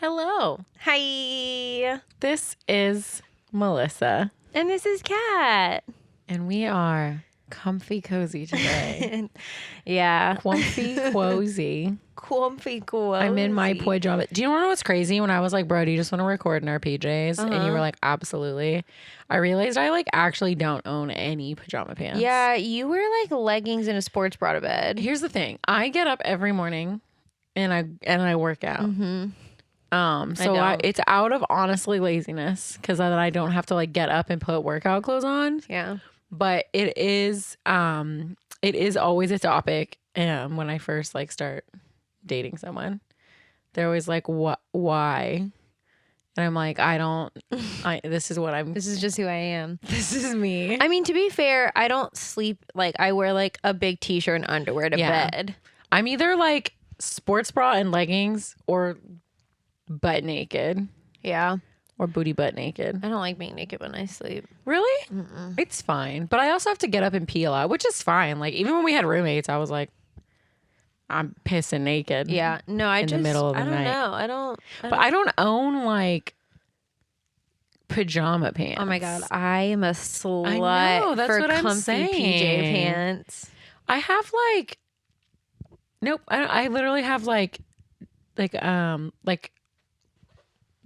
Hello. Hi. This is Melissa. And this is Kat. And we are comfy cozy today. Yeah. Comfy cozy. Comfy cozy. I'm in my pajama. Do you want to know what's crazy? When I was like, bro, do you just want to record in our PJs? And you were like, absolutely. I realized I actually don't own any pajama pants. Yeah, you wear leggings and a sports bra to bed. Here's the thing. I get up every morning and I work out. Mm-hmm. It's out of honestly laziness because then I don't have to get up and put workout clothes on. Yeah. But it is always a topic when I first start dating someone. They're always like, "What? Why?" And I'm like, this is what I'm. This is just who I am. This is me. I mean, to be fair, I don't sleep I wear a big t-shirt and underwear to bed. I'm either sports bra and leggings or butt naked. Yeah. Or booty butt naked. I don't like being naked when I sleep. Really? Mm-mm. It's fine. But I also have to get up and pee a lot, which is fine. Even when we had roommates, I was like, I'm pissing naked. Yeah. No, in the middle of the night. I don't know. But I don't own pajama pants. Oh my God. I am a slut I know, that's for what I'm comfy saying. PJ pants. I have nope. I literally have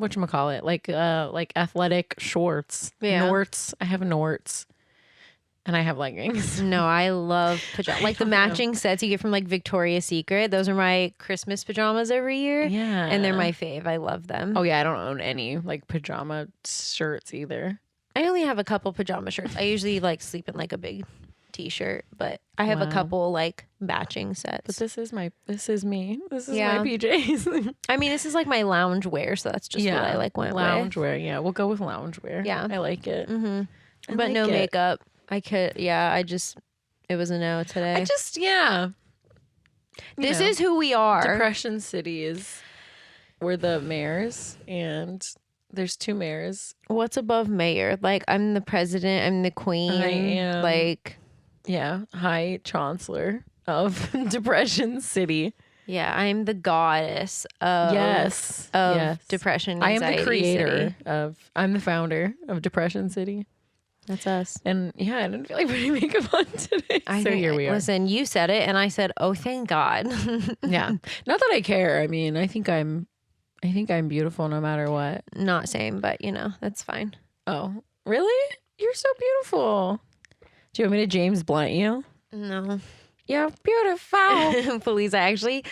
whatchamacallit, athletic shorts. Yeah. Norts. I have Norts. And I have leggings. No, I love pajamas. The matching sets you get from Victoria's Secret. Those are my Christmas pajamas every year. Yeah. And they're my fave. I love them. Oh yeah, I don't own any pajama shirts either. I only have a couple pajama shirts. I usually sleep in a big t-shirt, but I have a couple matching sets. But this is me. This is my PJs. I mean, this is my lounge wear, so that's just what I went with. Lounge wear. Yeah, we'll go with lounge wear. Yeah. I like it. Mm-hmm. But no makeup. It was a no today. This is who we are. Depression City we're the mayors, and there's two mayors. What's above mayor? I'm the president, I'm the queen. I am. Yeah, high chancellor of Depression City. Yeah, I'm the goddess of depression. I am the creator city. I'm the founder of Depression City. That's us. And yeah, I didn't feel like putting makeup on today. Here we are. Listen, you said it, and I said, "Oh, thank God." Yeah, not that I care. I mean, I think I'm beautiful no matter what. Not same, but that's fine. Oh, really? You're so beautiful. Do you want me to James Blunt you? No. You're beautiful. Please, I actually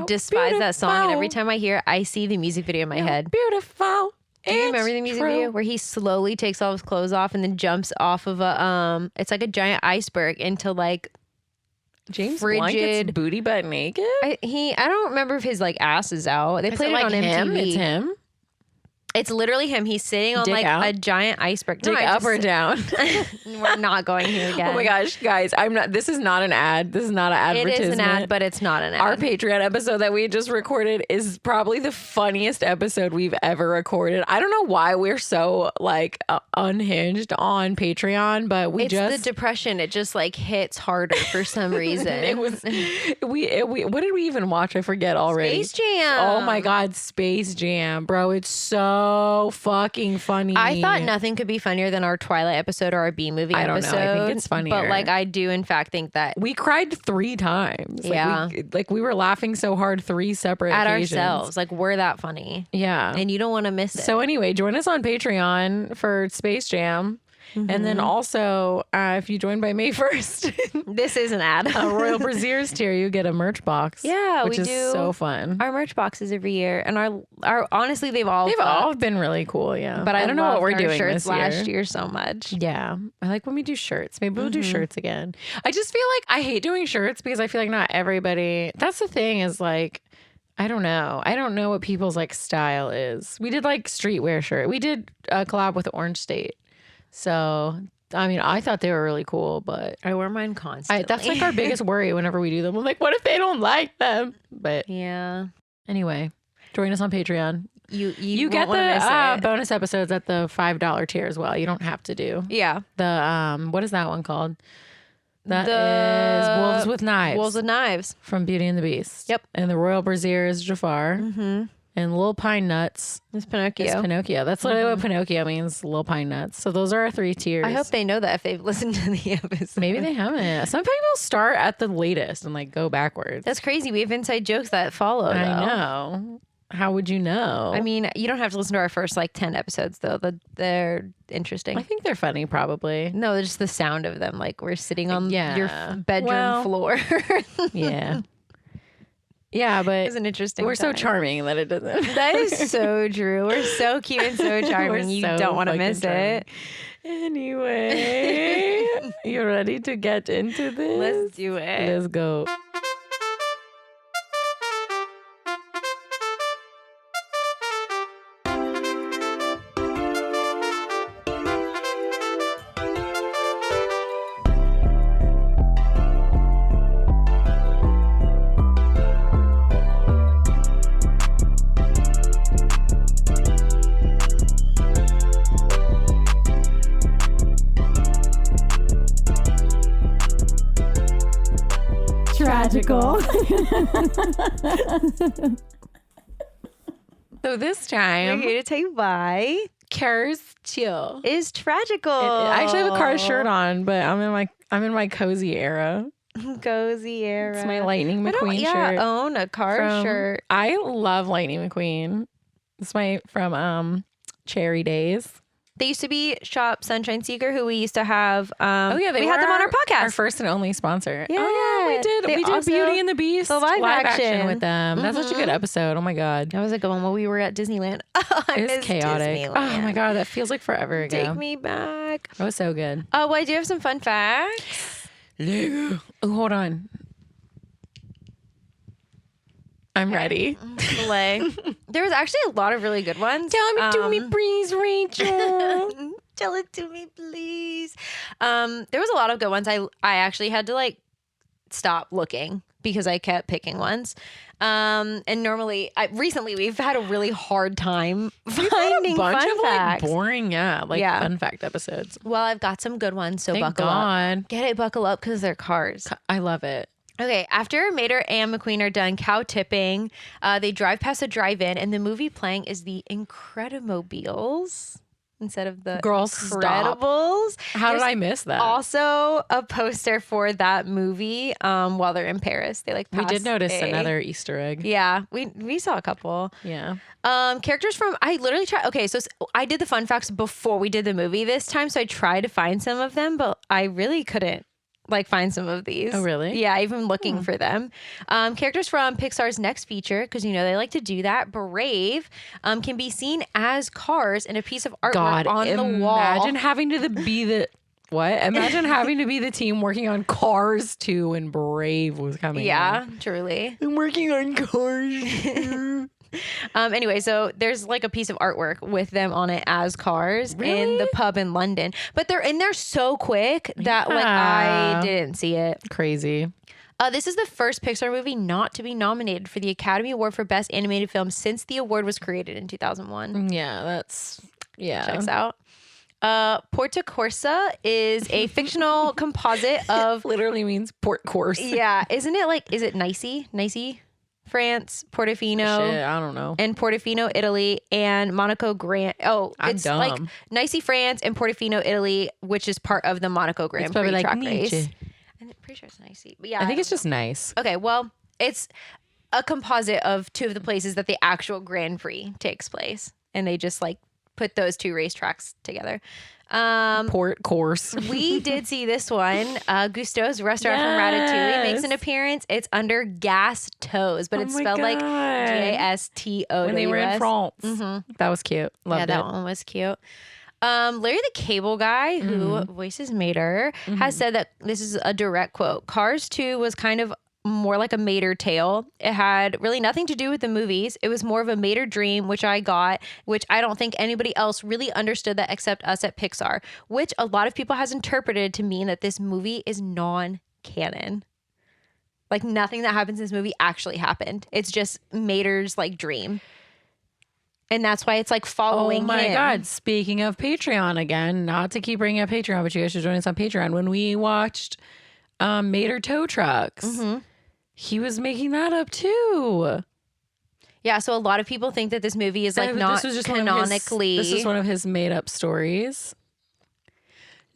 despise that song, and every time I hear it, I see the music video in my head. Beautiful. Do you remember the music video where he slowly takes all his clothes off and then jumps off of it's like a giant iceberg into James frigid Blunt gets booty butt naked? I don't remember if his ass is out. They played it on MTV. It's him? It's literally him. He's sitting on Dick out? a giant iceberg. Dick up or down? We're not going here again. Oh my gosh, guys, this is not an ad. This is not an advertisement. It is an ad, but it's not an ad. Our Patreon episode that we just recorded is probably the funniest episode we've ever recorded. I don't know why we're so unhinged on Patreon, but it's the depression. It just hits harder for some reason. It was what did we even watch? I forget already. Space Jam. Oh my God, Space Jam, bro. It's so fucking funny. I thought nothing could be funnier than our Twilight episode or our B-movie episode. I don't know. I think it's funnier. But I do in fact think that we cried 3 times. Yeah. We were laughing so hard 3 separate at occasions. ourselves. We're that funny. Yeah. And you don't want to miss it. So anyway, join us on Patreon for Space Jam. Mm-hmm. And then also, if you join by May 1st, this is an ad. A Royal Braziers tier, you get a merch box. Yeah, which we is do so fun. Our merch boxes every year, and our honestly, they've all been really cool. Yeah, but I don't know what we're doing shirts this year. Last year so much. Yeah, I like when we do shirts. Maybe we'll do shirts again. I just feel I hate doing shirts because I feel not everybody. That's the thing is I don't know. I don't know what people's style is. We did streetwear shirt. We did a collab with Orange State. So, I mean, I thought they were really cool, but I wear mine constantly. That's our biggest worry whenever we do them. I'm what if they don't like them? But yeah. Anyway, join us on Patreon. You get the bonus episodes at the $5 tier as well. You don't have to do. Yeah. The what is that one called? That is Wolves with Knives. Wolves with Knives from Beauty and the Beast. Yep. And the Royal Brazier is Jafar. Mm-hmm. And little pine nuts It's Pinocchio. is Pinocchio. That's literally what Pinocchio means, little pine nuts. So those are our 3 tiers. I hope they know that if they've listened to the episode. Maybe they haven't. Some people start at the latest and like go backwards. That's crazy. We have inside jokes that follow. I though. know. How would you know? I mean, you don't have to listen to our first like 10 episodes though. They're interesting. I think they're funny, probably. No, just the sound of them. Like we're sitting on your bedroom floor. Yeah. Yeah, but It's an interesting we're so time. charming that it doesn't. That is so true. We're so cute and so charming. You so don't want to fucking miss charming. it. Anyway, you ready to get into this? Let's do it. Let's go. Tragical. So this I'm time, here to tell you why Cars chill. is tragical. I actually have a Cars shirt on, but I'm in my cozy era. Cozy era. It's my Lightning I don't McQueen shirt. own a car from- shirt. I love Lightning McQueen. It's my from Cherry Days. They used to be Shop Sunshine Seeker, who we used to have. They we had them on our podcast. Our first and only sponsor. Yeah, Oh, yeah, we did. they We did also- Beauty and the Beast, the live action. with them. That's such a good episode. Oh my god, That was a good one when we were at Disneyland. I it was miss chaotic. Disneyland. Oh my god, that feels like forever ago. Take me back. That was so good. Oh, well, I do have some fun facts. Oh, hold on. I'm ready. Delay. There was actually a lot of really good ones. Tell me to me, please, Rachel. Tell it to me, please. There was a lot of good ones. I actually had to like stop looking because I kept picking ones. And normally, recently we've had a really hard time finding a bunch fun of facts. like boring, fun fact episodes. Well, I've got some good ones, so Thank buckle up. God. Get it, buckle up, because they're cars. I love it. Okay, after Mater and McQueen are done cow tipping, they drive past a drive-in, and the movie playing is the Incredimobiles instead of the Girl, stop. Incredibles. How did There's I miss that? Also, a poster for that movie while they're in Paris. They like We did pass notice a- another Easter egg. Yeah, we saw a couple. Yeah. Characters from I literally tried. Okay, so I did the fun facts before we did the movie this time, so I tried to find some of them, but I really couldn't like find some of these. Oh, really? Yeah, even looking for them. Characters from Pixar's next feature, because you know they like to do that. Brave can be seen as cars in a piece of artwork God, on the wall. imagine having to be the what? Imagine having to be the team working on Cars 2 when Brave was coming. Yeah, out. truly. I'm working on Cars 2. Anyway, so there's like a piece of artwork with them on it as cars in the pub in London, but they're in there so quick that like I Yeah. didn't see it. Crazy. This is the first Pixar movie not to be nominated for the Academy Award for Best Animated Film since the award was created in 2001. Yeah, that's Checks out. Porta Corsa is a fictional composite of literally means port course. yeah, isn't it like is it Nice, France, Portofino, Shit, I don't know. and Portofino, Italy, and Monaco Grand. Oh, I'm it's like dumb. Nice, France, and Portofino, Italy, which is part of the Monaco Grand It's probably Prix like track race. Nietzsche. I'm pretty sure it's Nice, but yeah, I think it's just nice. okay. Well, it's a composite of two of the places that the actual Grand Prix takes place, and they just like put those two racetracks together. Port course. We did see this one. Gusteau's restaurant from Ratatouille makes an Yes. appearance. It's under Gas Toes, but Oh it's my spelled like God. Gasto. When they were in France. That was cute. Loved Yeah, that it. one was cute. Larry the Cable Guy, who voices Mater, has said that this is a direct quote. Cars 2 was kind of more like a Mater tale. It had really nothing to do with the movies. It was more of a Mater dream, which I got, which I don't think anybody else really understood that except us at Pixar, which a lot of people has interpreted to mean that this movie is non-canon. Like nothing that happens in this movie actually happened. It's just Mater's like dream. And that's why it's like following Oh my him. God. Speaking of Patreon again, not to keep bringing up Patreon, but you guys should join us on Patreon. When we watched Mater Tow Trucks, he was making that up too. Yeah, so a lot of people think that this movie is like not canonically. This is one of his made up stories.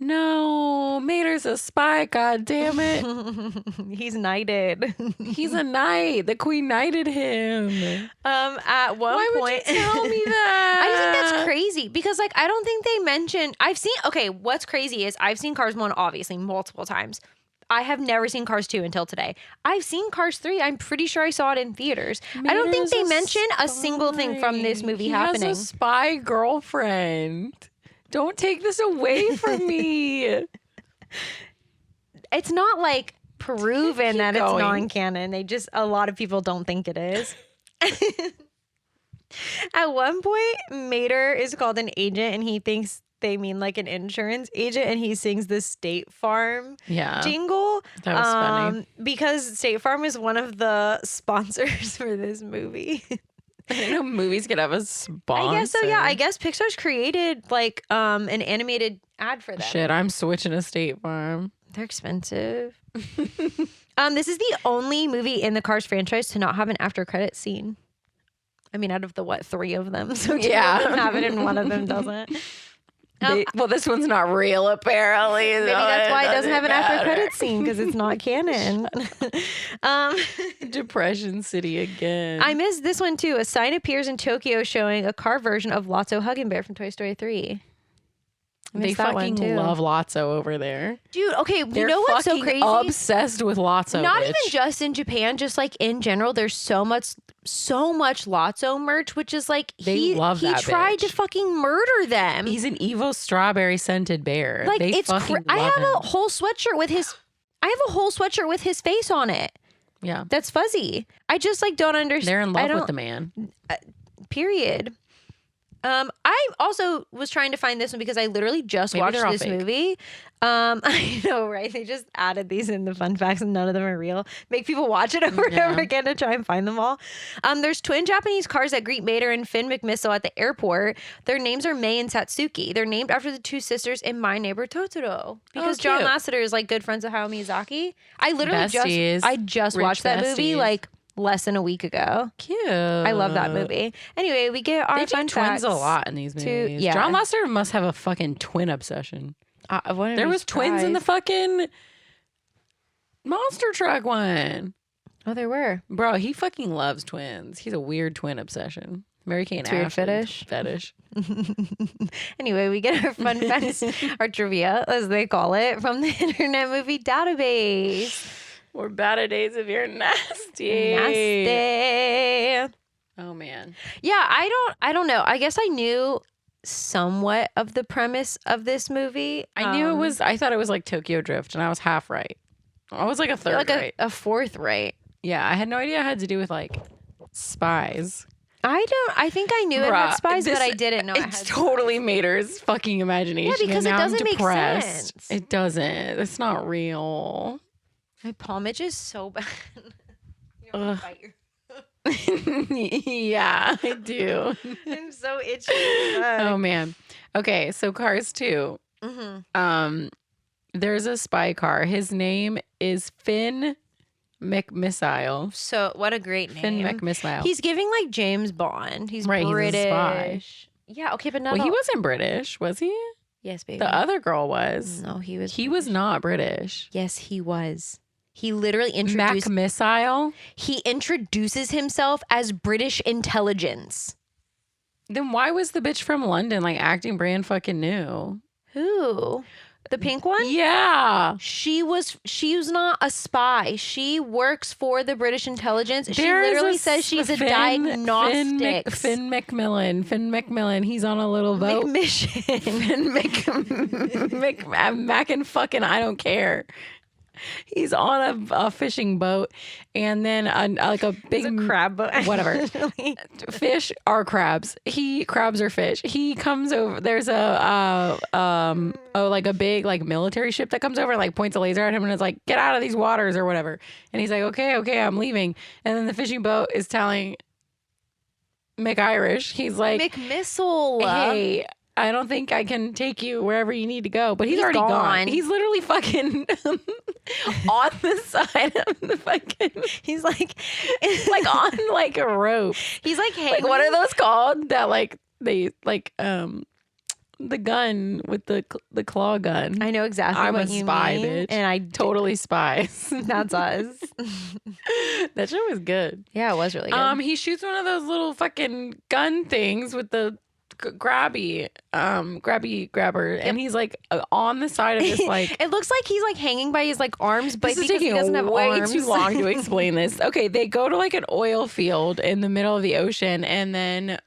No, Mater's a spy, god damn it. He's knighted. He's a knight. The queen knighted him. At one Why point, would you tell me that? I just think that's crazy because like I don't think they mentioned. What's crazy is I've seen Cars 1 obviously multiple times. I have never seen Cars 2 until today. I've seen Cars 3. I'm pretty sure I saw it in theaters. I don't think they mention a single thing from this movie happening. He has a spy girlfriend. Don't take this away from me. It's not like proven that it's non-canon. A lot of people don't think it is. At one point, Mater is called an agent and he thinks they mean like an insurance agent and he sings the State Farm jingle. That was funny. Because State Farm is one of the sponsors for this movie. I didn't know movies could have a sponsor. I guess so, yeah. I guess Pixar's created like an animated ad for them. Shit, I'm switching to State Farm. They're expensive. This is the only movie in the Cars franchise to not have an after credit scene. I mean, out of the 3 of them. So 2 of them have it and 1 of them doesn't. Well, this one's not real, apparently. Maybe that's why it doesn't have an after credit scene, because it's not canon. Depression City again. I missed this one too. A sign appears in Tokyo showing a car version of Lotso Huggin' Bear from Toy Story 3. They fucking love Lotso over there. Dude, okay, They're you know what's so crazy? Obsessed with Lotso. Not even just in Japan, just like in general, there's so much Lotso merch, which is like he tried to fucking murder them. He's an evil strawberry scented bear. Like I have a whole sweatshirt with his face on it. Yeah. That's fuzzy. I just like don't understand. They're in love with the man. Period. I also was trying to find this one because I literally just watched this movie. I know, right? They just added these in the fun facts and none of them are real. Make people watch it over and over again to try and find them all. There's twin Japanese cars that greet Mater and Finn McMissile at the airport. Their names are Mei and Satsuki. They're named after the 2 sisters in My Neighbor Totoro. Because John Lasseter is like good friends with Hayao Miyazaki. I literally just watched that movie like less than a week ago. Cute. I love that movie. Anyway, we get our fun twins facts a lot in these movies. John Lasseter must have a fucking twin obsession. There was twins in the fucking monster truck one. Oh, there were. Bro, he fucking loves twins. He's a weird twin obsession. Mary-Kate and Ashley fetish. Anyway, we get our fun facts, our trivia, as they call it, from the Internet Movie Database. We're better days if you're nasty. Nasty. Oh man. Yeah, I don't know. I guess I knew somewhat of the premise of this movie. I thought it was like Tokyo Drift, and I was half right. I was like a third right. A fourth right. Yeah, I had no idea it had to do with like spies. I think I knew it had spies, but I didn't know it had totally Mater's fucking imagination. Yeah, because it doesn't make sense. It doesn't. It's not real. My palm itch is so bad. Yeah, I do. I'm so itchy. Oh man. Okay, so Cars 2. Mm-hmm. There's a spy car. His name is Finn McMissile. So what a great name. Finn McMissile. He's giving like James Bond. He's right, British. He's a spy. Yeah, okay, but not. Well, he wasn't British, was he? Yes, baby. The other girl was. No, he was. He was not British. Yes, he was. He literally introduced McMissile. He introduces himself as British intelligence. Then why was the bitch from London like acting brand fucking new? Who? The pink one? Yeah. She was not a spy. She works for the British intelligence. She literally says she's a diagnostics. Finn McMillan. He's on a little boat. McMission. Mac and fucking I don't care. He's on a fishing boat, and then like a big crab boat. Whatever. Fish are crabs. Crabs are fish. He comes over. There's like a big like military ship that comes over and like points a laser at him and is like, "Get out of these waters" or whatever. And he's like, "Okay, I'm leaving." And then the fishing boat is telling McIrish, he's like, McMissile, "Hey, I don't think I can take you wherever you need to go." But he's already gone. He's literally fucking on the side of the fucking, He's like on like a rope. He's like hanging. Like, what are those called? That like they like the gun with the claw gun. I know exactly I'm what a you spy, mean, bitch. and I totally spies. That's us. That shit was good. Yeah, it was really good. He shoots one of those little fucking gun things with the grabber, and he's like on the side of this like. It looks like he's like hanging by his like arms, but This is because he taking doesn't have way arms. too long to explain this. Okay, they go to like an oil field in the middle of the ocean, and then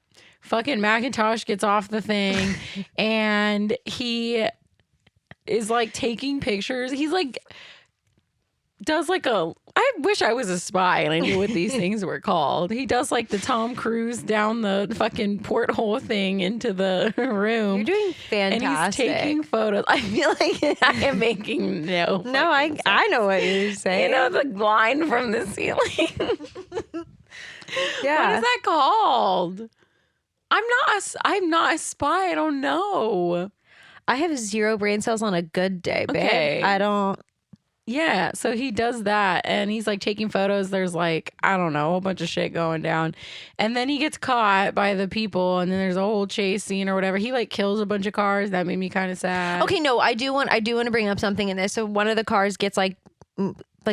fucking Macintosh gets off the thing, and he is like taking pictures. He's like does like I wish I was a spy and I knew what these things were called. He does like the Tom Cruise down the fucking porthole thing into the room. You're doing fantastic. And he's taking photos. I feel like I am making no. No, I know what you're saying. You know, the line from the ceiling. Yeah. What is that called? I'm not a spy. I don't know. I have 0 brain cells on a good day, babe. Okay. I don't. Yeah, so he does that, and he's like taking photos. There's like, I don't know, a whole bunch of shit going down, and then he gets caught by the people, and then there's a whole chase scene or whatever. He like kills a bunch of cars. That made me kind of sad. Okay, no, I do want to bring up something in this. So one of the cars gets like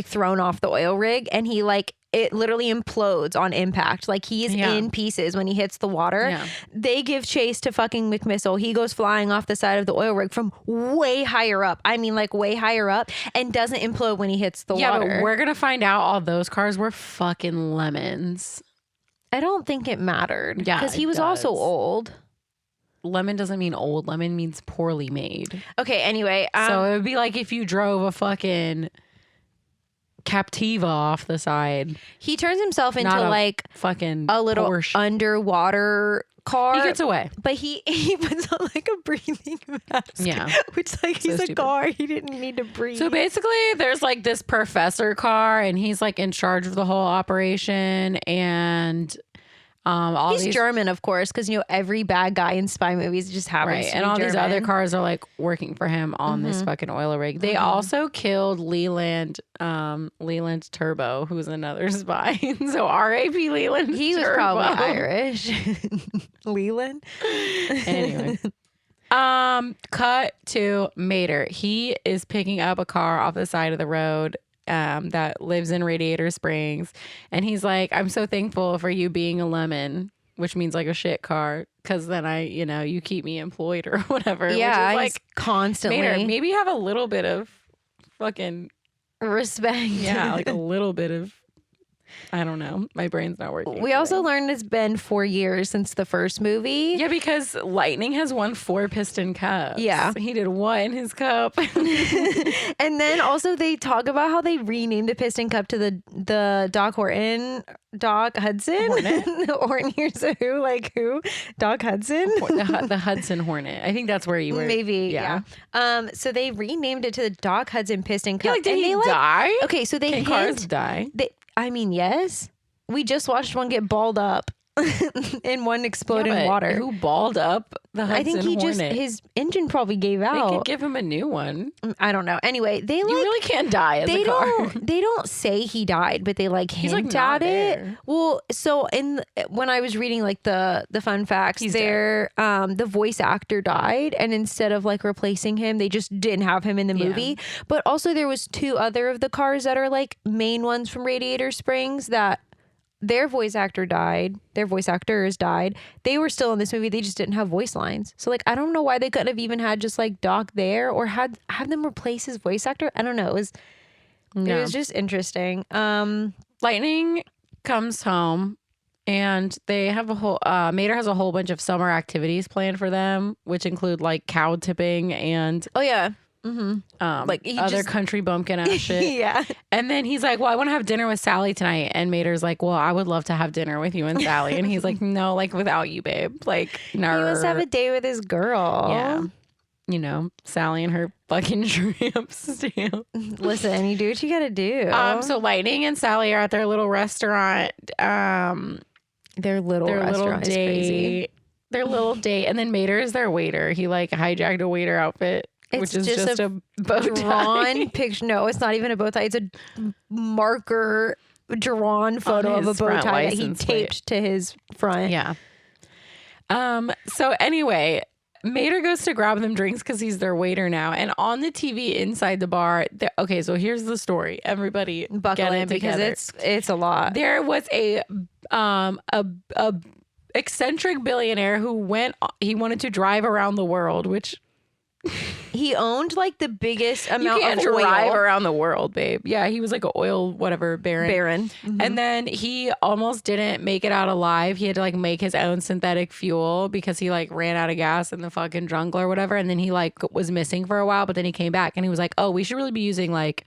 thrown off the oil rig, and he like it literally implodes on impact. Like he's in pieces when he hits the water. Yeah. They give chase to fucking McMissile. He goes flying off the side of the oil rig from way higher up. I mean, like way higher up, and doesn't implode when he hits the water. Yeah, but we're gonna find out all those cars were fucking lemons. I don't think it mattered. Yeah, because he it was also does. old. Lemon doesn't mean old. Lemon means poorly made. Okay, anyway. So it would be like if you drove a fucking Captiva off the side. He turns himself into Not a like fucking a little Porsche. underwater car. He gets away. But he puts on like a breathing mask. Yeah. Which like So he's a stupid. car. He didn't need to breathe. So basically, there's like this professor car, and he's like in charge of the whole operation, and all he's these German, of course, because you know every bad guy in spy movies just happens right, to and be all German. these other cars are like working for him on this fucking oil rig. They also killed Leland Turbo, who's another spy. So R.A.P. Leland. He was Turbo. probably Irish. Leland. Anyway. Cut to Mater. He is picking up a car off the side of the road that lives in Radiator Springs, and he's like, I'm so thankful for you being a lemon, which means like a shit car, because then you keep me employed or whatever. Yeah, which is he's like constantly Mater, maybe have a little bit of fucking respect. yeah, like a little bit of, I don't know. My brain's not working. We also learned it's been 4 years since the first movie. Yeah, because Lightning has won 4 piston cups. Yeah. He did 1 in his cup. And then also they talk about how they renamed the Piston Cup to the Doc Hudson. Hornet? Horton Hears a Who, like who? Doc Hudson? the Hudson Hornet. I think that's where you were. Maybe, yeah. So they renamed it to the Doc Hudson Piston Cup. Yeah, like, did and he they, die? Okay, so they Can cars die? I mean, yes. We just watched one get balled up and one explode Yeah, in but water. Who balled up the Hudson I think he Hornet? his engine probably gave They out. could give him a new one. I don't know. Anyway, they You like really can't die as they a car. they don't say he died, but they like He's, hint like, not at it. there. Well, so when I was reading like the fun facts, He's the voice actor died, and instead of like replacing him, they just didn't have him in the Yeah. movie. But also there was 2 other of the cars that are like main ones from Radiator Springs that their voice actors died. They were still in this movie. They just didn't have voice lines. So like, I don't know why they couldn't have even had just like Doc there or have them replace his voice actor. I don't know. It was just interesting. Lightning comes home, and they have a whole. Mater has a whole bunch of summer activities planned for them, which include like cow tipping and Oh yeah. like other country bumpkin ass shit. Yeah. And then he's like, well, I want to have dinner with Sally tonight. And Mater's like, well, I would love to have dinner with you and Sally. And he's like, no, like without you, babe. Like, no. He must have a date with his girl. Yeah. You know, Sally and her fucking tramps too. Listen, you do what you gotta do. So Lightning and Sally are at their little restaurant. Their little restaurant is crazy. Their little date. And then Mater is their waiter. He like hijacked a waiter outfit. which is just a bow tie. Drawn picture. No, it's not even a bow tie. It's a marker drawn photo of a bow tie that he taped to his front. Yeah. So anyway, Mater goes to grab them drinks because he's their waiter now. And on the TV inside the bar, okay, so here's the story. Everybody buckle in because it's a lot. There was a eccentric billionaire who wanted to drive around the world, which he owned like the biggest amount you can't of drive oil around the world, babe. Yeah, he was like an oil whatever baron. Mm-hmm. And then he almost didn't make it out alive. He had to like make his own synthetic fuel because he like ran out of gas in the fucking jungle or whatever. And then he like was missing for a while, but then he came back and he was like, oh, we should really be using like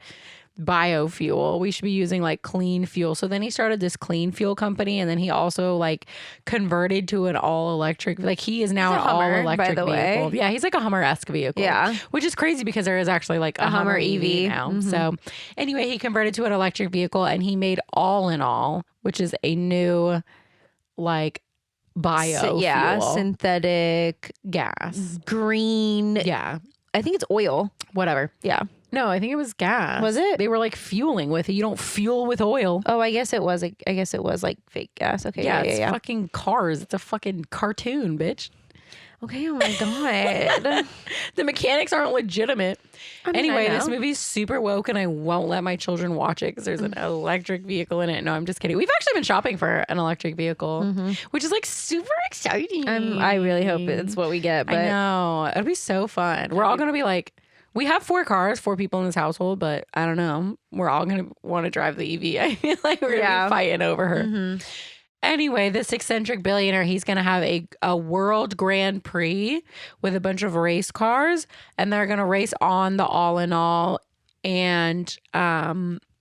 biofuel. We should be using like clean fuel. So then he started this clean fuel company, and then he also like converted to an all electric. Like he is now an all electric vehicle. Yeah, he's like a Hummer-esque vehicle. Yeah, which is crazy because there is actually like a Hummer EV now. Mm-hmm. So anyway, he converted to an electric vehicle, and he made All in All, which is a new like biofuel, synthetic gas, green. Yeah, I think it's oil. Whatever. Yeah. No, I think it was gas. Was it? They were like fueling with it. You don't fuel with oil. Oh, I guess it was. I guess it was like fake gas. Okay. Yeah, it's fucking cars. It's a fucking cartoon, bitch. Okay. Oh my god. The mechanics aren't legitimate. Anyway, this movie's super woke, and I won't let my children watch it because there's an electric vehicle in it. No, I'm just kidding. We've actually been shopping for an electric vehicle, which is like super exciting. I really hope it's what we get. But I know it'll be so fun. We're all gonna be like. We have 4 cars, 4 people in this household, but I don't know. We're all going to want to drive the EV. I feel like we're going to be fighting over her. Mm-hmm. Anyway, this eccentric billionaire, he's going to have a world Grand Prix with a bunch of race cars, and they're going to race on the All in All. And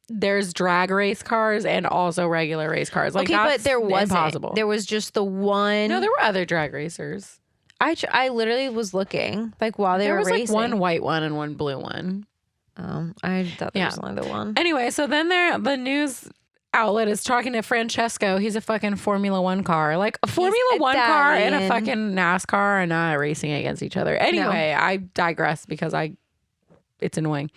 there's drag race cars and also regular race cars. Like, okay, but there wasn't. Impossible. There was just the one. No, there were other drag racers. I literally was looking like while they were racing. There was like one white one and one blue one. I thought there was only the one. Anyway, so then the news outlet is talking to Francesco. He's a fucking Formula One car. Like a Formula One car and a fucking NASCAR are not racing against each other. Anyway, I digress because it's annoying.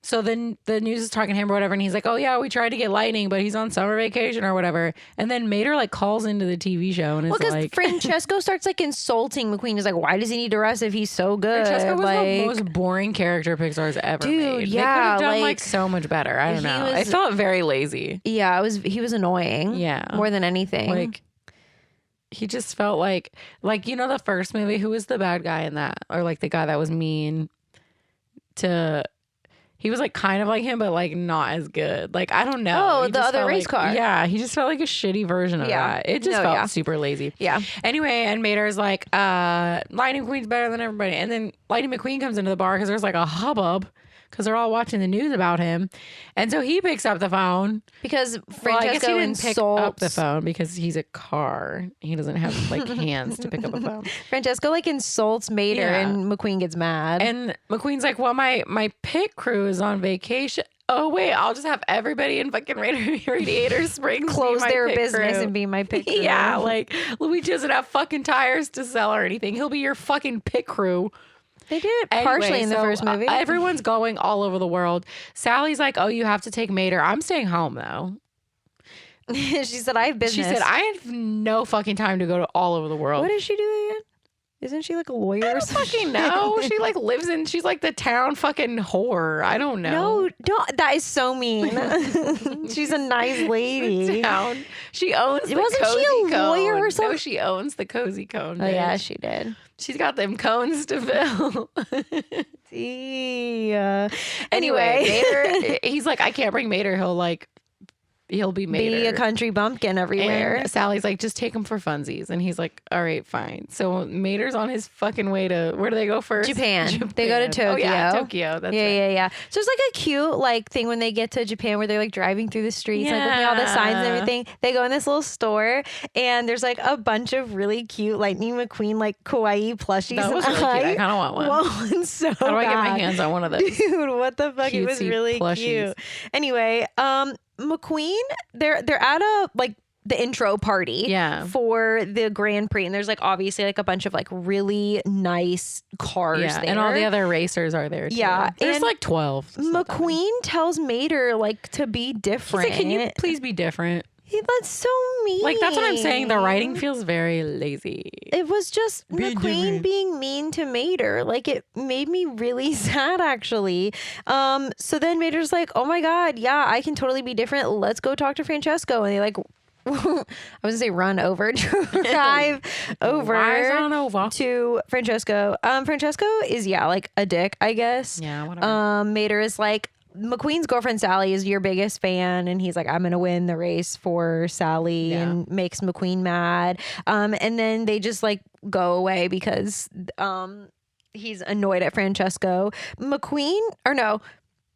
So then the news is talking to him or whatever, and he's like, oh yeah, we tried to get Lightning, but he's on summer vacation or whatever. And then Mater like calls into the TV show and is like, Francesco starts like insulting McQueen. He's like, why does he need to rest if he's so good? Francesco was the most boring character Pixar's ever made. Yeah, they could have done like so much better. I don't know. I felt very lazy. Yeah, he was annoying. Yeah, more than anything. Like he just felt like you know the first movie. Who was the bad guy in that, or like the guy that was mean to. He was like kind of like him, but like not as good. Like, I don't know. Oh, the other race car. Yeah. He just felt like a shitty version of that. It just felt super lazy. Yeah. Anyway, and Mater's like, Lightning McQueen's better than everybody. And then Lightning McQueen comes into the bar because there's like a hubbub because they're all watching the news about him. And so he picks up the phone. Because Francesco insults. Pick up the phone because he's a car. He doesn't have like hands to pick up a phone. Francesco like insults Mater and McQueen gets mad. And McQueen's like, well, my pit crew is on vacation. Oh, wait, I'll just have everybody in fucking Radiator Springs close their business and be my pit crew. Yeah, like Luigi doesn't have fucking tires to sell or anything. He'll be your fucking pit crew. They did it partially in the first movie. Everyone's going all over the world. Sally's like, oh, you have to take Mater. I'm staying home, though. She said, I have business. She said, I have no fucking time to go to all over the world. What does she do again? Isn't she like a lawyer or something? Fucking no. She like lives in, she's like the town fucking whore. I don't know. No, that is so mean. She's a nice lady. She owns the Wasn't Cozy she a lawyer Cone. or something? No, she owns the Cozy Cone. Oh, yeah, she did. She's got them cones to fill. Yeah. Anyway, Mater, he's like, I can't bring Mater. He'll be Mater. Be a country bumpkin everywhere. And Sally's like, just take him for funsies. And he's like, all right, fine. So Mater's on his fucking way to, where do they go first? Japan. They go to Tokyo. Oh, yeah, Tokyo. That's right. Yeah. So it's like a cute like thing when they get to Japan where they're like driving through the streets and looking at all the signs and everything. They go in this little store and there's like a bunch of really cute Lightning McQueen like kawaii plushies. That was really cute. I kind of want one. Well, so how do I get my hands on one of those? Dude, what the fuck? It was really plushies. cute. Anyway, McQueen, they're at a like the intro party Yeah. for the Grand Prix. And there's like obviously like a bunch of like really nice cars there. And all the other racers are there too. Yeah, There's and like 12. It's not that many. McQueen tells Mater like to be different. He's like, can you please be different? That's so mean. Like, that's what I'm saying. The writing feels very lazy. It was just Be McQueen different. being mean to Mater. Like, it made me really sad, actually. So then Mater's like, oh my God, yeah, I can totally be different. Let's go talk to Francesco. And they like, I was gonna say run over, drive over Rise on over. to Francesco. Francesco is, like a dick, I guess. Yeah, whatever. Mater is like, McQueen's girlfriend Sally is your biggest fan, and he's like, I'm gonna win the race for Sally, and makes McQueen mad. And then they just like go away because he's annoyed at Francesco.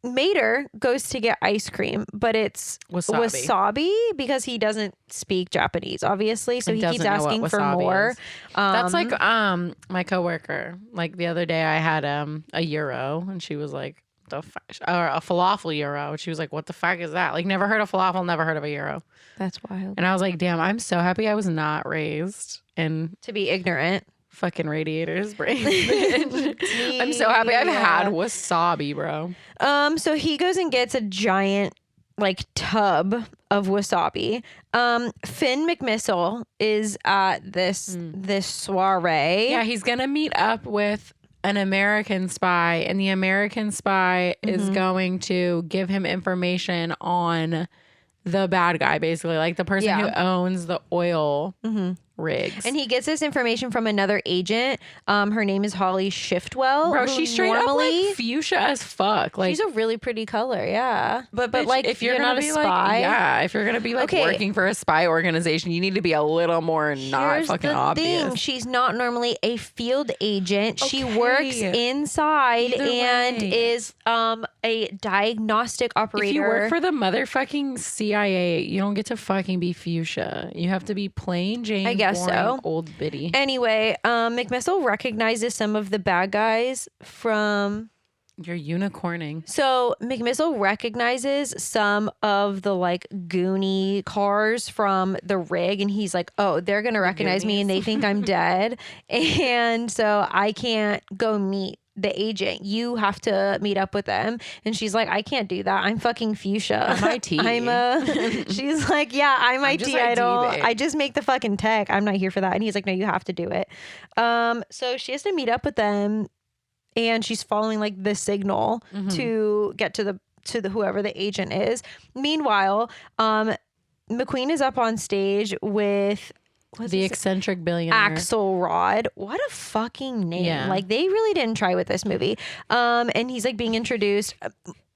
Mater goes to get ice cream, but it's wasabi because he doesn't speak Japanese, obviously. So he keeps asking for more. That's like my coworker. Like the other day, I had a gyro, and she was like, or a falafel gyro. And she was like, what the fuck is that? Like, never heard of falafel, never heard of a gyro. That's wild. And I was like, damn, I'm so happy I was not raised in to be ignorant. Fucking radiators brain. I'm so happy I've had wasabi, bro. So he goes and gets a giant like tub of wasabi. Finn McMissile is at this soiree. Yeah, he's gonna meet up with an American spy, and the American spy is going to give him information on the bad guy, basically, like the person who owns the oil rigs. And he gets this information from another agent. Her name is Holly Shiftwell. Bro, she's straight up like fuchsia as fuck. Like, she's a really pretty color, yeah. But bitch, like, if you're not a be spy, like, if you're gonna be like working for a spy organization, you need to be a little more not fucking obvious. She's not normally a field agent. She works inside and is a diagnostic operator. If you work for the motherfucking CIA, you don't get to fucking be fuchsia. You have to be plain Jane. I guess so. Old biddy. Anyway, McMissile recognizes some of the bad guys from. You're unicorning. So McMissile recognizes some of the like Goonie cars from the rig, and he's like, oh, they're gonna recognize me and they think I'm dead, and so I can't go meet the agent. You have to meet up with them. And she's like, I can't do that. I'm fucking fuchsia. I'm IT. She's like, yeah, I'm IT. I just make the fucking tech. I'm not here for that. And he's like, no, you have to do it. So she has to meet up with them, and she's following like the signal to get to the whoever the agent is. Meanwhile, McQueen is up on stage with the eccentric billionaire Axelrod. What a fucking name. Yeah. Like, they really didn't try with this movie. And he's like being introduced.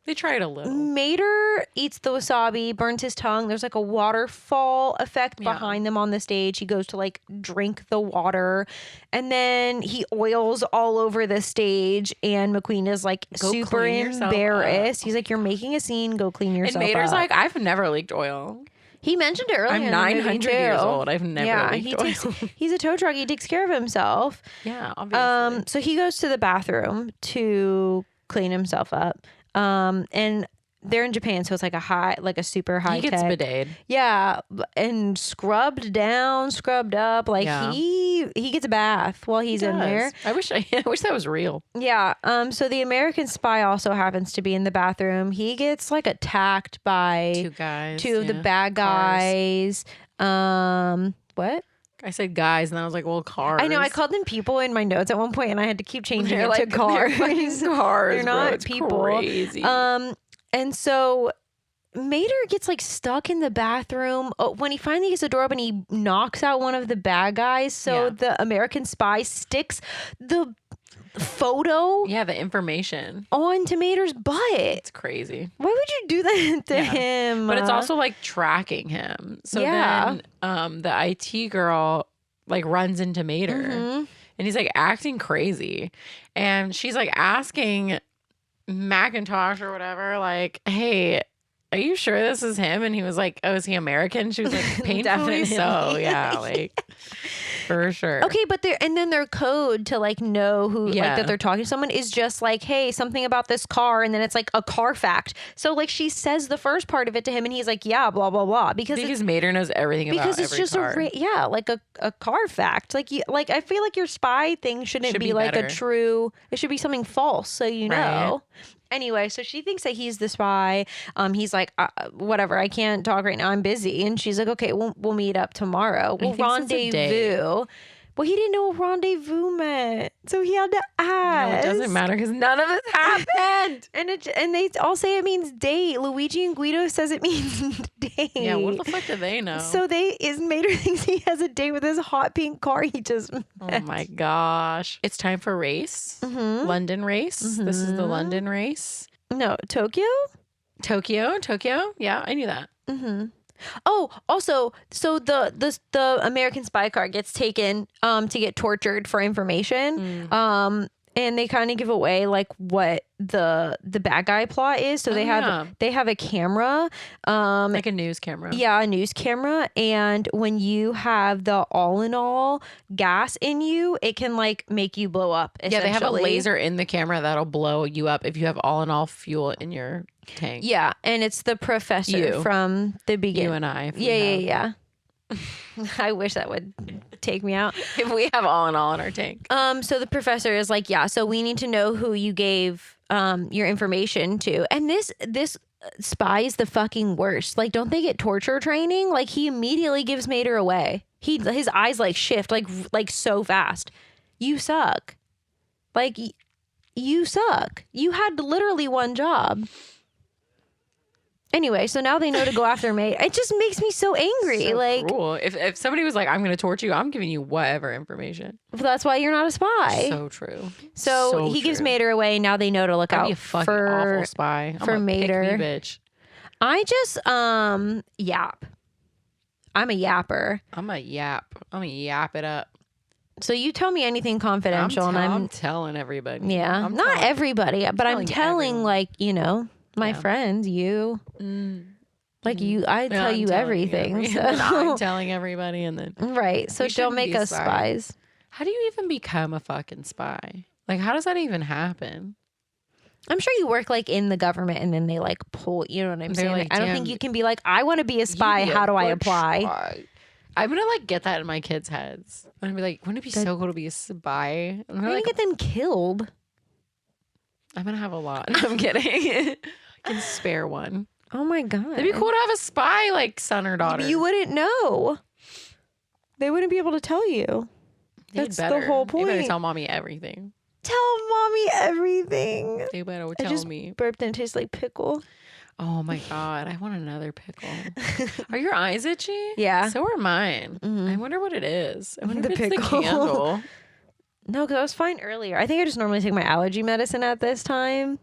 They tried a little. Mater eats the wasabi, burns his tongue. There's like a waterfall effect behind them on the stage. He goes to like drink the water, and then he oils all over the stage, and McQueen is like super embarrassed. He's like, you're making a scene, go clean yourself up. And Mater's like, I've never leaked oil. He mentioned it earlier. I'm 900 years old. I've never leaked oil. He's a tow truck. He takes care of himself. Yeah, obviously. So he goes to the bathroom to clean himself up. And they're in Japan, so it's like a super high tech. He gets bidetted. Yeah, and scrubbed down, scrubbed up. Like he gets a bath while he's in there. I wish that was real. Yeah. So the American spy also happens to be in the bathroom. He gets like attacked by two of the bad guys. What? I said guys, and I was like, well, cars. I know. I called them people in my notes at one point, and I had to keep changing it to cars. They're not people. Crazy. And so Mater gets like stuck in the bathroom. When he finally gets the door open, he knocks out one of the bad guys. So the American spy sticks the photo, the information onto Mater's butt. It's crazy. Why would you do that to him? But it's also like tracking him. So then the IT girl like runs into Mater, and he's like acting crazy, and she's like asking Macintosh or whatever, like, hey, are you sure this is him? And he was like, oh, is he American? She was like, painfully so. Yeah, like for sure. Okay, but their code to like know who like Yeah. that they're talking to someone is just like, hey, something about this car, and then it's like a car fact. So like she says the first part of it to him, and he's like, yeah, blah blah blah, because Mater knows everything about because it's every just car. like a car fact. Like like I feel like your spy thing shouldn't Should be be like better. a true. It should be something false, so you know. Right. Anyway, so she thinks that he's the spy. He's like, whatever, I can't talk right now. I'm busy. And she's like, okay, we'll meet up tomorrow. We'll thinks it's a date. rendezvous. Well, he didn't know what rendezvous meant, so he had to ask. No, it doesn't matter because none of this happened. And they all say it means date. Luigi and Guido says it means date. Yeah, what the fuck do they know? So Mater thinks he has a date with his hot pink car he just met. Oh my gosh. It's time for race. London race. This is the London race. No, Tokyo? Tokyo. Yeah, I knew that. Oh, also, so the American spy car gets taken to get tortured for information. And they kind of give away like what the bad guy plot is. So they have a camera, Like a news camera. yeah, a news camera, and when you have the all in all gas in you, it can like make you blow up. Yeah, they have a essentially. laser in the camera that'll blow you up if you have all in all fuel in your tank. Yeah, and it's the professor You. from the beginning. You and I. if we Yeah. have- I wish that would take me out. If we have all in all in our tank. So the professor is like, yeah, so we need to know who you gave your information to. And this spy is the fucking worst. Like, don't they get torture training? Like, he immediately gives Mater away. His eyes like shift like so fast. You suck. Like, you suck. You had literally one job. Anyway, so now they know to go after Mater. It just makes me so angry. So like, cruel. If somebody was like, I'm going to torture you, I'm giving you whatever information. that's why you're not a spy. So true. So he gives true. Mater away. Now they know to look I'd out be a fucking for awful spy. for I'm a Mater. pick me bitch. I just yap. I'm a yapper. I'm a yap. I'm a yap it up. So you tell me anything confidential, and I'm telling everybody. yeah, I'm not telling- everybody, but I'm telling telling everyone. like my Yeah. friends, you. Like you, I Yeah, tell I'm you telling everything. and So. I'm telling everybody, and then Right. So We don't shouldn't make be us spies. spies. how do you even become a fucking spy? Like, how does that even happen? I'm sure you work like in the government, and then they like pull. You know what I'm They're saying? like, I don't "Damn, think you can be like, I want to be a spy. You'd be a How do I good apply? spy. I'm gonna like get that in my kids' heads. I'm gonna be like, wouldn't it be so cool to be a spy? And I'm they're gonna like, get them killed. I'm gonna have a lot. I'm kidding. I can spare one. Oh my god. It'd be cool to have a spy, like son or daughter. You wouldn't know. They wouldn't be able to tell you. They'd That's the better. whole They better point. tell mommy everything. Tell mommy everything. They better I tell just me. burped and it tastes like pickle. Oh my god, I want another pickle. Are your eyes itchy? Yeah. So are mine. Mhm. I wonder what it is. I wonder The if it's pickle. the candle. No, because I was fine earlier. I think I just normally take my allergy medicine at this time.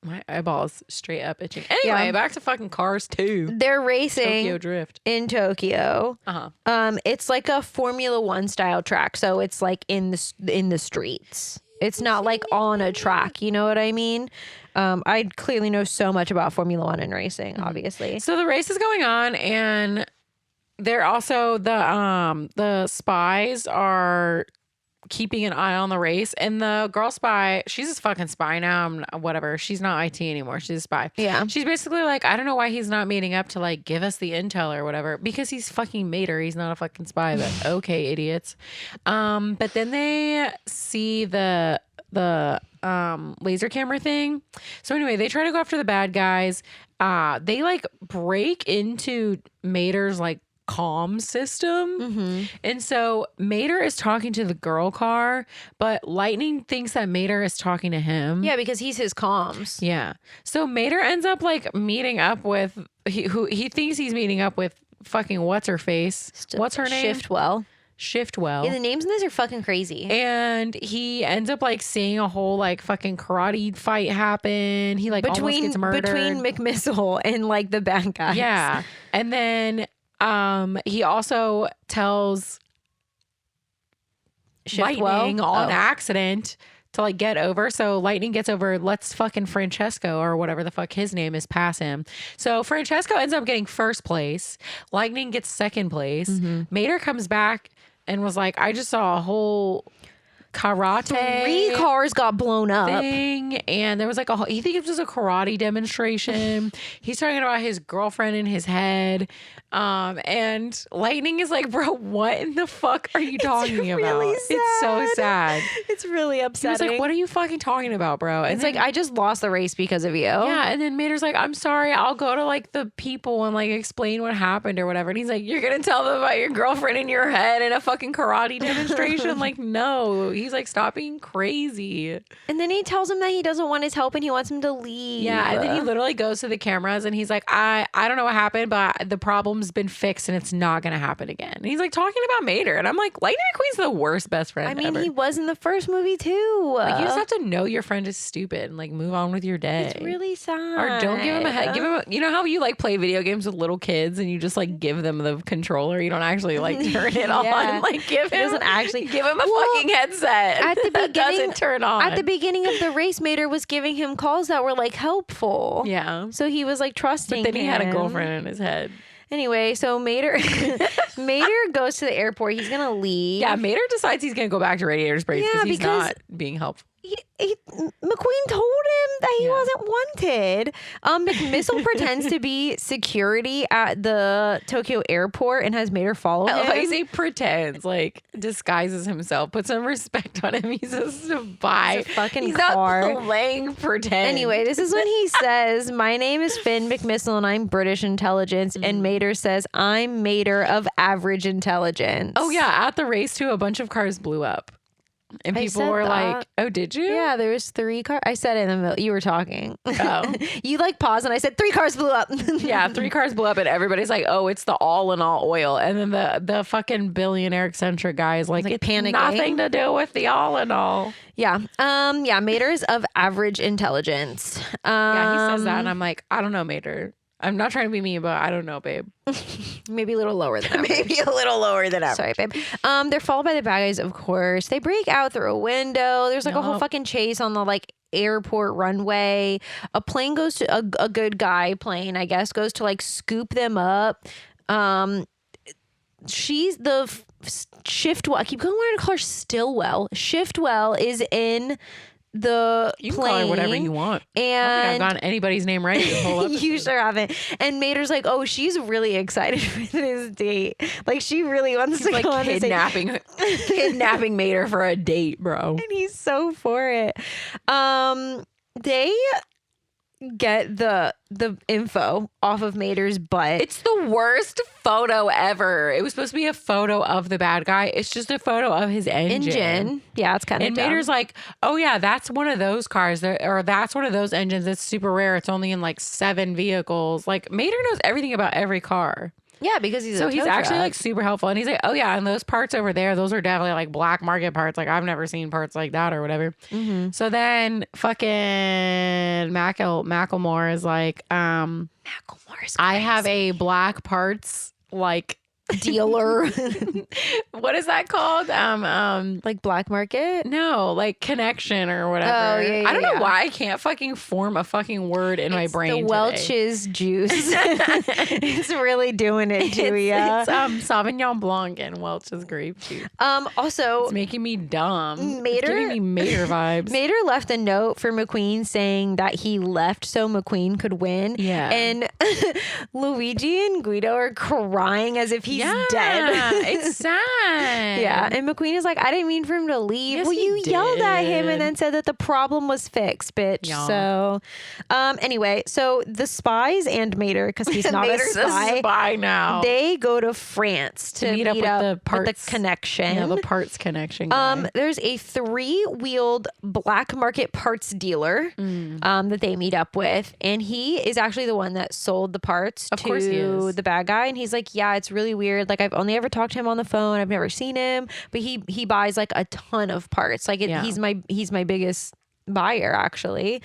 My eyeballs straight up itching. Anyway, Yeah. back to fucking Cars 2. They're racing Tokyo Drift. in Tokyo. Uh-huh. It's like a Formula One style track, so it's like in the streets. It's not like on a track. You know what I mean? I clearly know so much about Formula One and racing. Obviously, So the race is going on, and they're also the spies are keeping an eye on the race, and the girl spy, she's a fucking spy now. Whatever, she's not IT anymore. She's a spy. Yeah. She's basically like, I don't know why he's not meeting up to like give us the intel or whatever, because he's fucking Mater. He's not a fucking spy. But okay, idiots. But then they see the laser camera thing. So anyway, they try to go after the bad guys. They like break into Mater's like comm system. And so Mater is talking to the girl car, but Lightning thinks that Mater is talking to him. yeah, because he's his comms. Yeah. So Mater ends up like meeting up with who he thinks he's meeting up with fucking what's her face? What's her name? Shiftwell. Shiftwell. Yeah, the names in this are fucking crazy. And he ends up like seeing a whole like fucking karate fight happen. He like almost gets murdered. Between McMissile and like the bad guys. Yeah. And then he also tells Lightning on accident to like get over. So Lightning gets over, lets fucking Francesco or whatever the fuck his name is pass him. So Francesco ends up getting first place. Lightning gets second place. Mater comes back and was like, I just saw a whole karate 3 cars got blown up. thing, and there was like he thinks it was a karate demonstration. He's talking about his girlfriend in his head, and Lightning is like, bro, what in the fuck are you talking about? It's so sad. It's really upsetting. He was like, what are you fucking talking about, bro? And it's like, I just lost the race because of you. yeah, and then Mater's like, I'm sorry, I'll go to like the people and like explain what happened or whatever. And he's like, you're gonna tell them about your girlfriend in your head in a fucking karate demonstration? Like, no. He's like, stop being crazy. And then he tells him that he doesn't want his help and he wants him to leave. Yeah, and then he literally goes to the cameras and he's like, I don't know what happened, but the problem's been fixed and it's not gonna happen again. And he's like talking about Mater, and I'm like, Lightning McQueen's the worst best friend ever. He was in the first movie too. Like, you just have to know your friend is stupid and like move on with your day. It's really sad. Or don't give him a head. Give him. You know how you like play video games with little kids and you just like give them the controller. You don't actually like turn it on. Like give him. Doesn't actually give him a fucking headset. At the that doesn't turn on. At the beginning of the race, Mater was giving him calls that were like helpful. Yeah. So he was like trusting. But then he had a him. girlfriend in his head. Anyway, so Mater goes to the airport. He's gonna leave. Yeah, Mater decides he's gonna go back to Radiator Springs because he's not being helpful. McQueen told him that he wasn't wanted. McMissile pretends to be security at the Tokyo airport and has Mater follow him. I say pretends, like disguises himself. Put some respect on him. He's supposed to buy a fucking he's car. Not playing pretend. Anyway, this is when he says, "My name is Finn McMissile and I'm British intelligence." And Mater says, "I'm Mater of average intelligence." Oh yeah, at the race too, a bunch of cars blew up. And people were like, oh, did you? Yeah, there was 3 cars. I said it in the middle. You were talking. Oh. You like paused and I said 3 cars blew up. Yeah, 3 cars blew up and everybody's like, oh, it's the all in all oil. And then the fucking billionaire eccentric guy is like, it's panicking. Nothing to do with the all in all. Yeah. Mater is of average intelligence. Yeah, he says that and I'm like, I don't know, Mater. I'm not trying to be mean, but I don't know, babe. Maybe a little lower than average. Maybe a little lower than average. Sorry, babe. They're followed by the bad guys, of course. They break out through a window. There's like a whole fucking chase on the like airport runway. A plane goes to a good guy plane, I guess, goes to like scoop them up. She's the Shiftwell. I keep going wanting to call her Stillwell. Shiftwell is in the you can plane. call her whatever you want. And I don't think I've gotten anybody's name right this whole episode. You sure haven't. And Mater's like, oh, she's really excited for this date. Like she really wants to like go on this date. kidnapping Mater for a date, bro. And he's so for it. They get the info off of Mater's butt. It's the worst photo ever. It was supposed to be a photo of the bad guy. It's just a photo of his engine. Yeah, it's kind of dumb. And Mater's like, oh yeah, that's one of those cars, or that's one of those engines. It's super rare. It's only in like 7 vehicles. Like Mater knows everything about every car. Yeah, because he's actually like super helpful. And he's like, oh yeah, and those parts over there, those are definitely like black market parts. Like I've never seen parts like that or whatever. Mm-hmm. So then fucking Macklemore is like, I have a black parts like dealer. What is that called? Like black market? No, like connection or whatever. Oh, yeah, I don't know why I can't fucking form a fucking word in my brain. The Welch's juice. It's really doing it to you. It's Sauvignon Blanc and Welch's grape juice. Also, it's making me dumb. Mater, it's giving me Mater vibes. Mater left a note for McQueen saying that he left so McQueen could win. Yeah. And Luigi and Guido are crying as if he's dead. It's sad. Yeah. And McQueen is like, I didn't mean for him to leave. Yes, well, you did. yelled at him and then said that the problem was fixed, bitch. Yeah. So anyway, so the spies and Mater, because he's not a spy now. They go to France to meet up with the parts, with the connection. Yeah, the parts connection guy. There's a 3-wheeled black market parts dealer that they meet up with, and he is actually the one that sold the parts to the bad guy. And he's like, yeah, it's really weird. Like I've only ever talked to him on the phone. I've never seen him, but he buys like a ton of parts. Like he's my biggest buyer actually.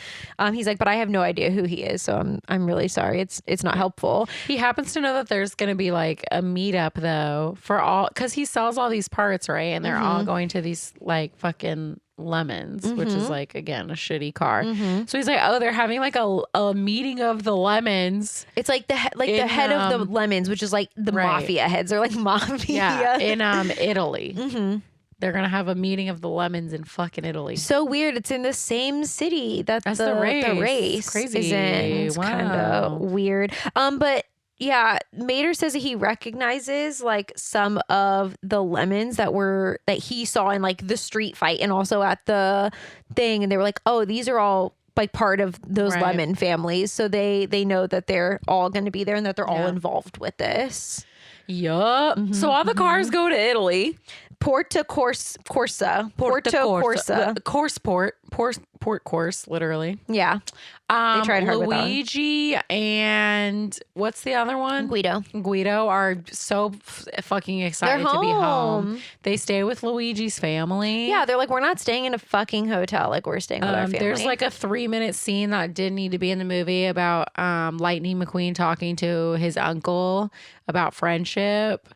He's like, but I have no idea who he is, so I'm really sorry. It's not helpful. He happens to know that there's going to be like a meetup though for all, because he sells all these parts, right? And they're all going to these like fucking Lemons, which is like, again, a shitty car. So he's like, oh, they're having like a meeting of the Lemons. It's like the head of the Lemons, which is like the mafia heads. They're like mafia. Yeah, in Italy. They're gonna have a meeting of the Lemons in fucking Italy. So weird. It's in the same city that That's the race It's crazy. is in. It's kind of weird. But yeah, Mater says that he recognizes like some of the Lemons that he saw in like the street fight and also at the thing, and they were like, oh, these are all like part of those Lemon families, so they know that they're all going to be there and that they're all involved with this. Yup. So all the cars go to Italy. Porto Corsa. Port course, literally. Yeah. They tried hard with that one. Luigi and what's the other one? Guido are so fucking excited to be home. They stay with Luigi's family. Yeah, they're like, we're not staying in a fucking hotel. Like, we're staying with our family. There's like a 3-minute scene that didn't need to be in the movie about Lightning McQueen talking to his uncle about friendship.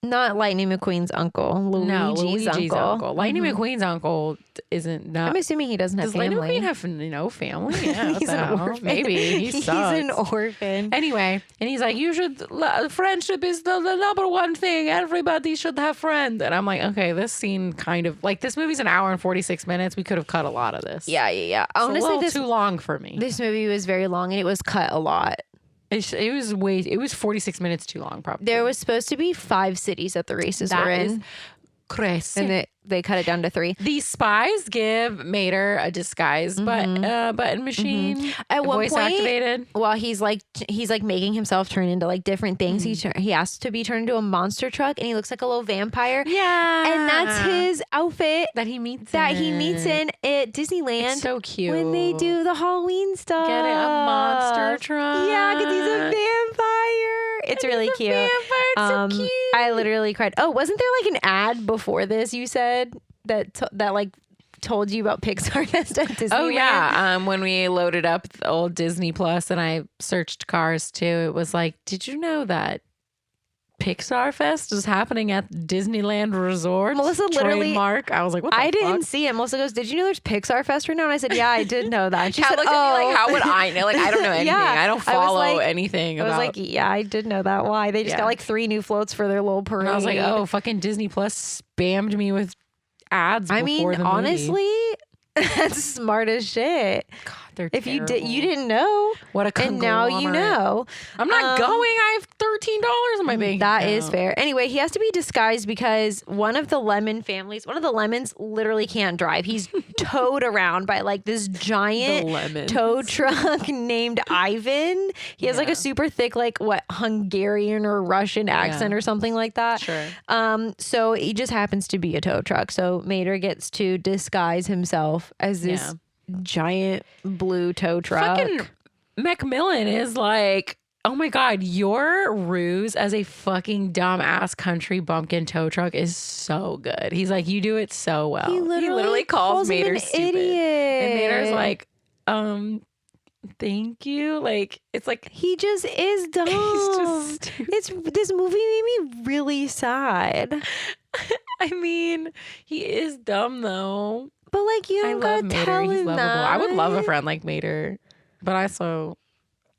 Not Lightning McQueen's uncle. Luigi's uncle. Lightning McQueen's uncle isn't. I'm assuming he doesn't have family. Does Lightning McQueen have no family? Yeah, he's an orphan. Maybe he sucks. He's an orphan. Anyway, and he's like, friendship is the number one thing. Everybody should have friends. And I'm like, okay, this scene kind of like this movie's an hour and 46 minutes. We could have cut a lot of this. Yeah. Honestly, a little too long for me. This movie was very long and it was cut a lot. It was 46 minutes too long, probably. There was supposed to be 5 cities that the races were in. Crazy. And they cut it down to 3. The spies give Mater a disguise button machine. At one voice point, activated. While he's like making himself turn into like different things. He asks to be turned into a monster truck, and he looks like a little vampire. Yeah, and that's his outfit that he meets in at Disneyland. It's so cute when they do the Halloween stuff. Get it, a monster truck. Yeah, because he's a vampire. It's really cute. It's so cute. I literally cried. Oh, wasn't there like an ad before this? You said that like told you about Pixar Fest at Disneyland. Oh yeah, when we loaded up the old Disney Plus and I searched Cars too, it was like, did you know that Pixar Fest is happening at Disneyland Resort? Melissa literally, trademark. I was like, what the fuck? didn't see it. Melissa goes, did you know there's Pixar Fest right now? And I said, yeah, I did know that. And she said, looked at me like, how would I know? Like, I don't know anything. I don't follow anything about. I was like, yeah, I did know that. Why? They just got like 3 new floats for their little parade. And I was like, oh, fucking Disney Plus spammed me with ads before the movie. Honestly, that's smart as shit. God, they're if terrible. you didn't know, what a and now you know. I'm not going. I have $13 in my bank That account. is fair. Anyway, he has to be disguised because one of the Lemons literally can't drive. He's towed around by like this giant tow truck named Ivan. He has like a super thick like Hungarian or Russian accent or something like that. Sure. So he just happens to be a tow truck. So Mater gets to disguise himself as this giant blue tow truck. Fucking Macmillan is like, oh my God, your ruse as a fucking dumbass country bumpkin tow truck is so good. He's like, you do it so well. He literally calls Mater him an stupid. idiot. And Mater's like, thank you. Like, it's like he just is dumb. He's just stupid. This movie made me really sad. I mean, he is dumb though. But like, you don't gotta tell him that. I would love a friend like Mater, but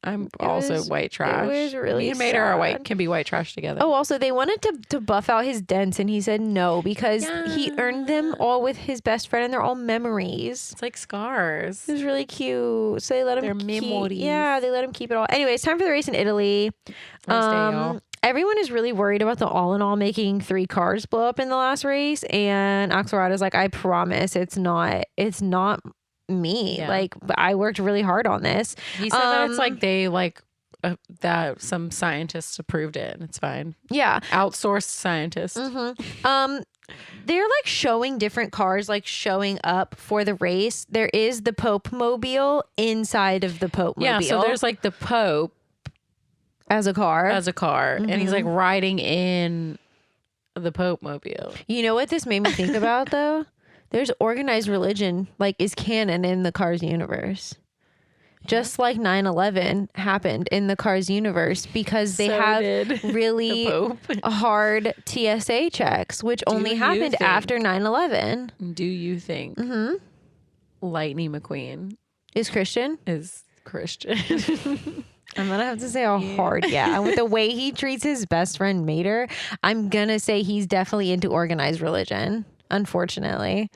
I'm also white trash. It was really Me and Mater are can be white trash together. Oh, also they wanted to buff out his dents, and he said no because he earned them all with his best friend, and they're all memories. It's like scars. It was really cute. So they let him memories. Yeah, they let him keep it all. Anyway, it's time for the race in Italy. Everyone is really worried about the All in All making 3 cars blow up in the last race, and Axelrod is like, I promise it's not me. Yeah. Like, I worked really hard on this. He said that it's like they that some scientists approved it and it's fine. Yeah. Outsourced scientists. They're like showing different cars like showing up for the race. There is the Popemobile inside of the Popemobile. Yeah, so there's like the Pope as a car. And he's like riding in the Popemobile. You know what this made me think about though? There's organized religion like is canon in the Cars universe. just like 9/11 happened in the Cars universe, because they have really hard TSA checks, which only happened after 9/11. Do you think Lightning McQueen is Christian? I'm gonna have to say hard yeah. And with the way he treats his best friend Mater, I'm gonna say he's definitely into organized religion, unfortunately.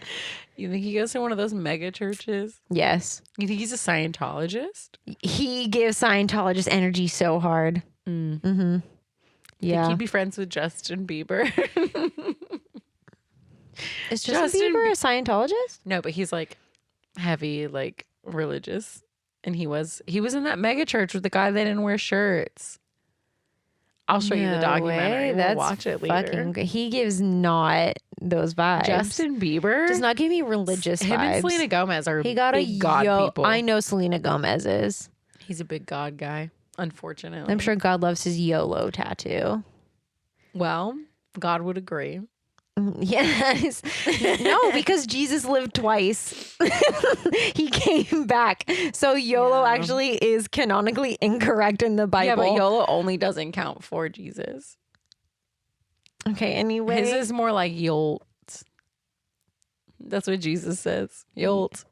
You think he goes to one of those mega churches? Yes. You think he's a Scientologist? He gives Scientologist energy so hard. Yeah. Think he'd be friends with Justin Bieber? Is Justin Bieber a Scientologist? No, but he's like heavy, like religious. And he was in that mega church with the guy that didn't wear shirts. I'll show you the documentary. We'll watch it later. He gives not those vibes. Justin Bieber does not give me religious vibes. Him and Selena Gomez are big God people. I know Selena Gomez is. He's a big God guy, unfortunately. I'm sure God loves his YOLO tattoo. Well, God would agree. Yes. No, because Jesus lived twice. He came back. So YOLO actually is canonically incorrect in the Bible. Yeah, but YOLO only doesn't count for Jesus. Okay, anyway. His is more like YOLT. That's what Jesus says. YOLT.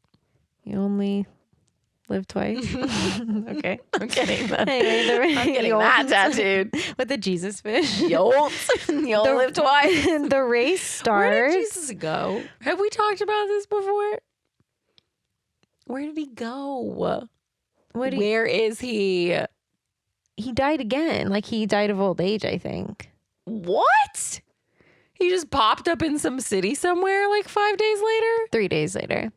You only live twice. Okay. I'm getting that. Anyway, I'm getting that tattooed. With the Jesus fish. YOLT. YOLO live twice. The race starts. Where did Jesus go? Have we talked about this before? Where did he go? Where is he? He died again. Like, he died of old age, I think. What? He just popped up in some city somewhere like 5 days later? 3 days later.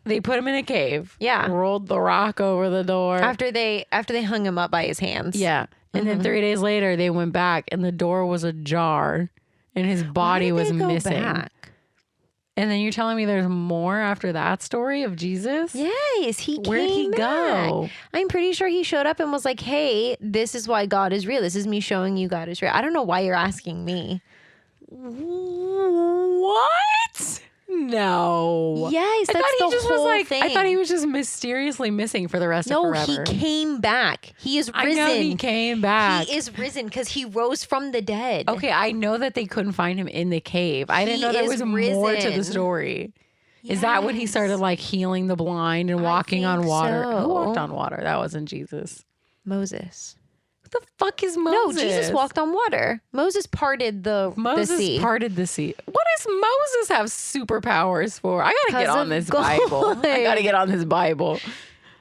They put him in a cave. Yeah. Rolled the rock over the door. After they hung him up by his hands. Yeah. And then 3 days later, they went back and the door was ajar and his body was missing. Back? And then you're telling me there's more after that story of Jesus? Yes, Where'd he go? I'm pretty sure he showed up and was like, hey, this is why God is real. This is me showing you God is real. I don't know why you're asking me. What? No. Yes, that's the whole thing. I thought he was just mysteriously missing for the rest of forever. No, he came back. He is risen. I know he came back. He is risen because he rose from the dead. Okay, I know that they couldn't find him in the cave. I didn't know there was more to the story. Yes. Is that when he started like healing the blind and walking on water? So. Who walked on water? That wasn't Jesus. Moses. What the fuck is Moses? No, Jesus walked on water. Moses parted the sea. Moses parted the sea. What does Moses have superpowers for? I gotta get on this Bible. I gotta get on this Bible.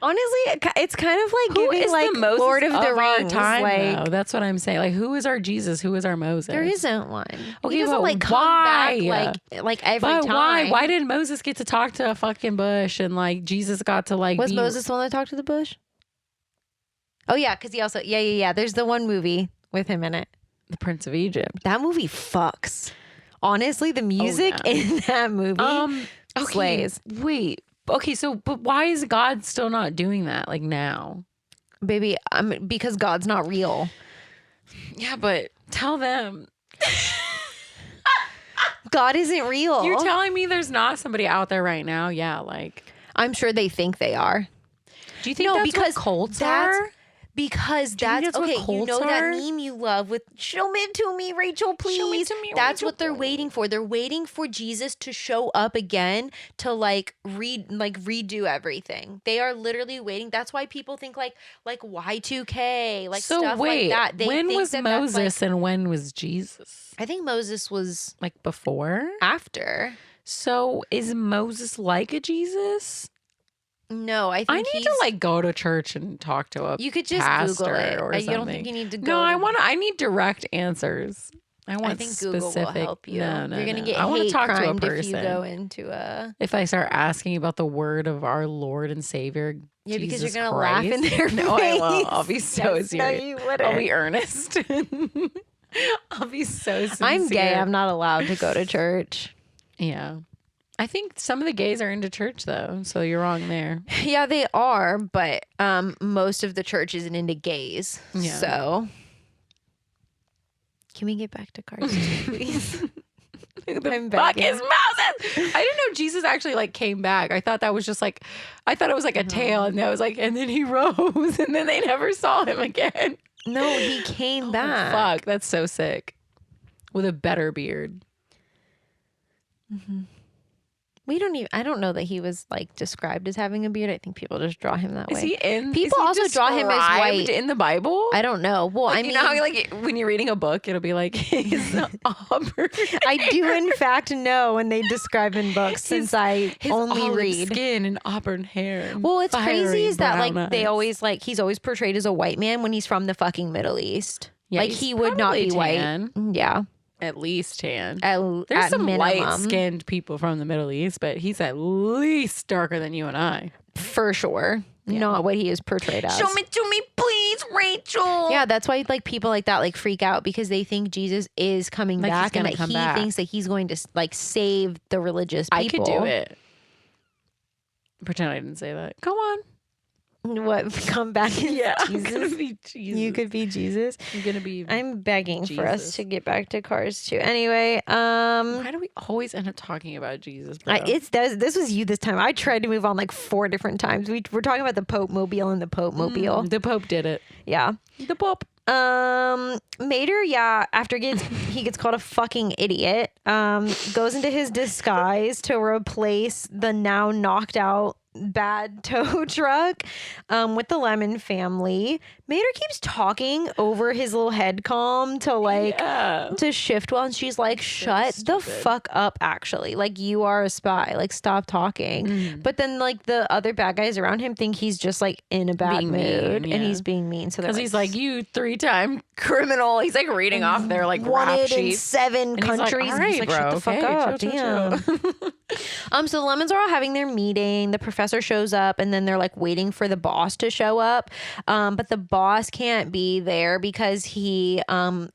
Honestly, it's kind of like giving like the Lord of the Rings. Like, that's what I'm saying. Like, who is our Jesus? Who is our Moses? There isn't one. Okay, he doesn't like come back like every time. Why? Why did Moses get to talk to a fucking bush and like Jesus got to like? Was Moses the one that talked to the bush? Oh, yeah, because he also... Yeah. There's the one movie with him in it. The Prince of Egypt. That movie fucks. Honestly, the music in that movie slays. Wait. Okay, so... But why is God still not doing that, like, now? Baby, because God's not real. Yeah, but tell them... God isn't real. You're telling me there's not somebody out there right now? Yeah, like... I'm sure they think they are. Do you think that's because what cults are? Because that's okay. You know that meme you love with "Show it to me, Rachel, please." Show it to me, that's Rachel, what they're waiting for. They're waiting for Jesus to show up again to redo everything. They are literally waiting. That's why people think like Y2K, like so stuff wait, like that. They when think was Moses and when was Jesus? I think Moses was like before, after. So is Moses like a Jesus? No, I think I need to like go to church and talk to a you could just pastor Google it. Or something. You don't think you need to go. No, I need direct answers. I think Google will help you. No, you're gonna get I want to talk to a person. If you go into a. If I start asking about the word of our Lord and Savior, yeah, Jesus because you're gonna Christ. laugh in their face. No, I won't. I'll be so serious. No, you wouldn't. I'll be earnest. I'll be so sincere. I'm gay. I'm not allowed to go to church. Yeah. I think some of the gays are into church though, so you're wrong there. Yeah, they are, but most of the church isn't into gays. Yeah. So can we get back to cartoons, please? Who the fuck is Moses? didn't know Jesus actually like came back. I thought that was just like, I thought it was like a tale, and that was like, and then he rose, and then they never saw him again. No, he came back. Fuck, that's so sick. With a better beard. Mm-hmm. I don't know that he was like described as having a beard. I think people just draw him that way. Is he in? People also draw him as white in the Bible. I don't know. Well, like, I mean, you know how, like when you're reading a book, it'll be like he's auburn. I do in fact know when they describe in books, since I only olive read skin and auburn hair. And well, it's crazy is that like eyes. they always like he's always portrayed as a white man when he's from the fucking Middle East. Yeah, like he would not be tan. white. Yeah. At least tan. There's There's some minimum. light-skinned people from the Middle East, but he's at least darker than you and I. For sure. Yeah. Not what he is portrayed as. Show me to me, please, Rachel. Yeah, that's why like people like that like freak out because they think Jesus is coming like back and that he thinks that he's going to like save the religious people. I could do it. Pretend I didn't say that. Go on. What? Come back as Yeah, Jesus? I'm gonna be Jesus. You could be Jesus. I'm gonna be. I'm begging Jesus. for us to get back to Cars too. Anyway, why do we always end up talking about Jesus, bro? this was you this time. I tried to move on like 4 different times. We're talking about the Popemobile and the Popemobile. The Pope did it. Yeah. The Pope. Mater, after he gets called a fucking idiot, goes into his disguise to replace the now knocked out bad tow truck with the Lemon family. Mater keeps talking over his little head comm to like to Shiftwell, and she's like, shut the fuck up, actually, like you are a spy, like stop talking. But then like the other bad guys around him think he's just like in a bad mood and he's being mean, so because he's like, you 3-time criminal. He's like reading off their like wanted rap in sheet. 7 And countries. He's like, Shut the fuck up. Damn. So the Lemons are all having their meeting. The professor shows up, and then they're like waiting for the boss to show up. But the boss can't be there because he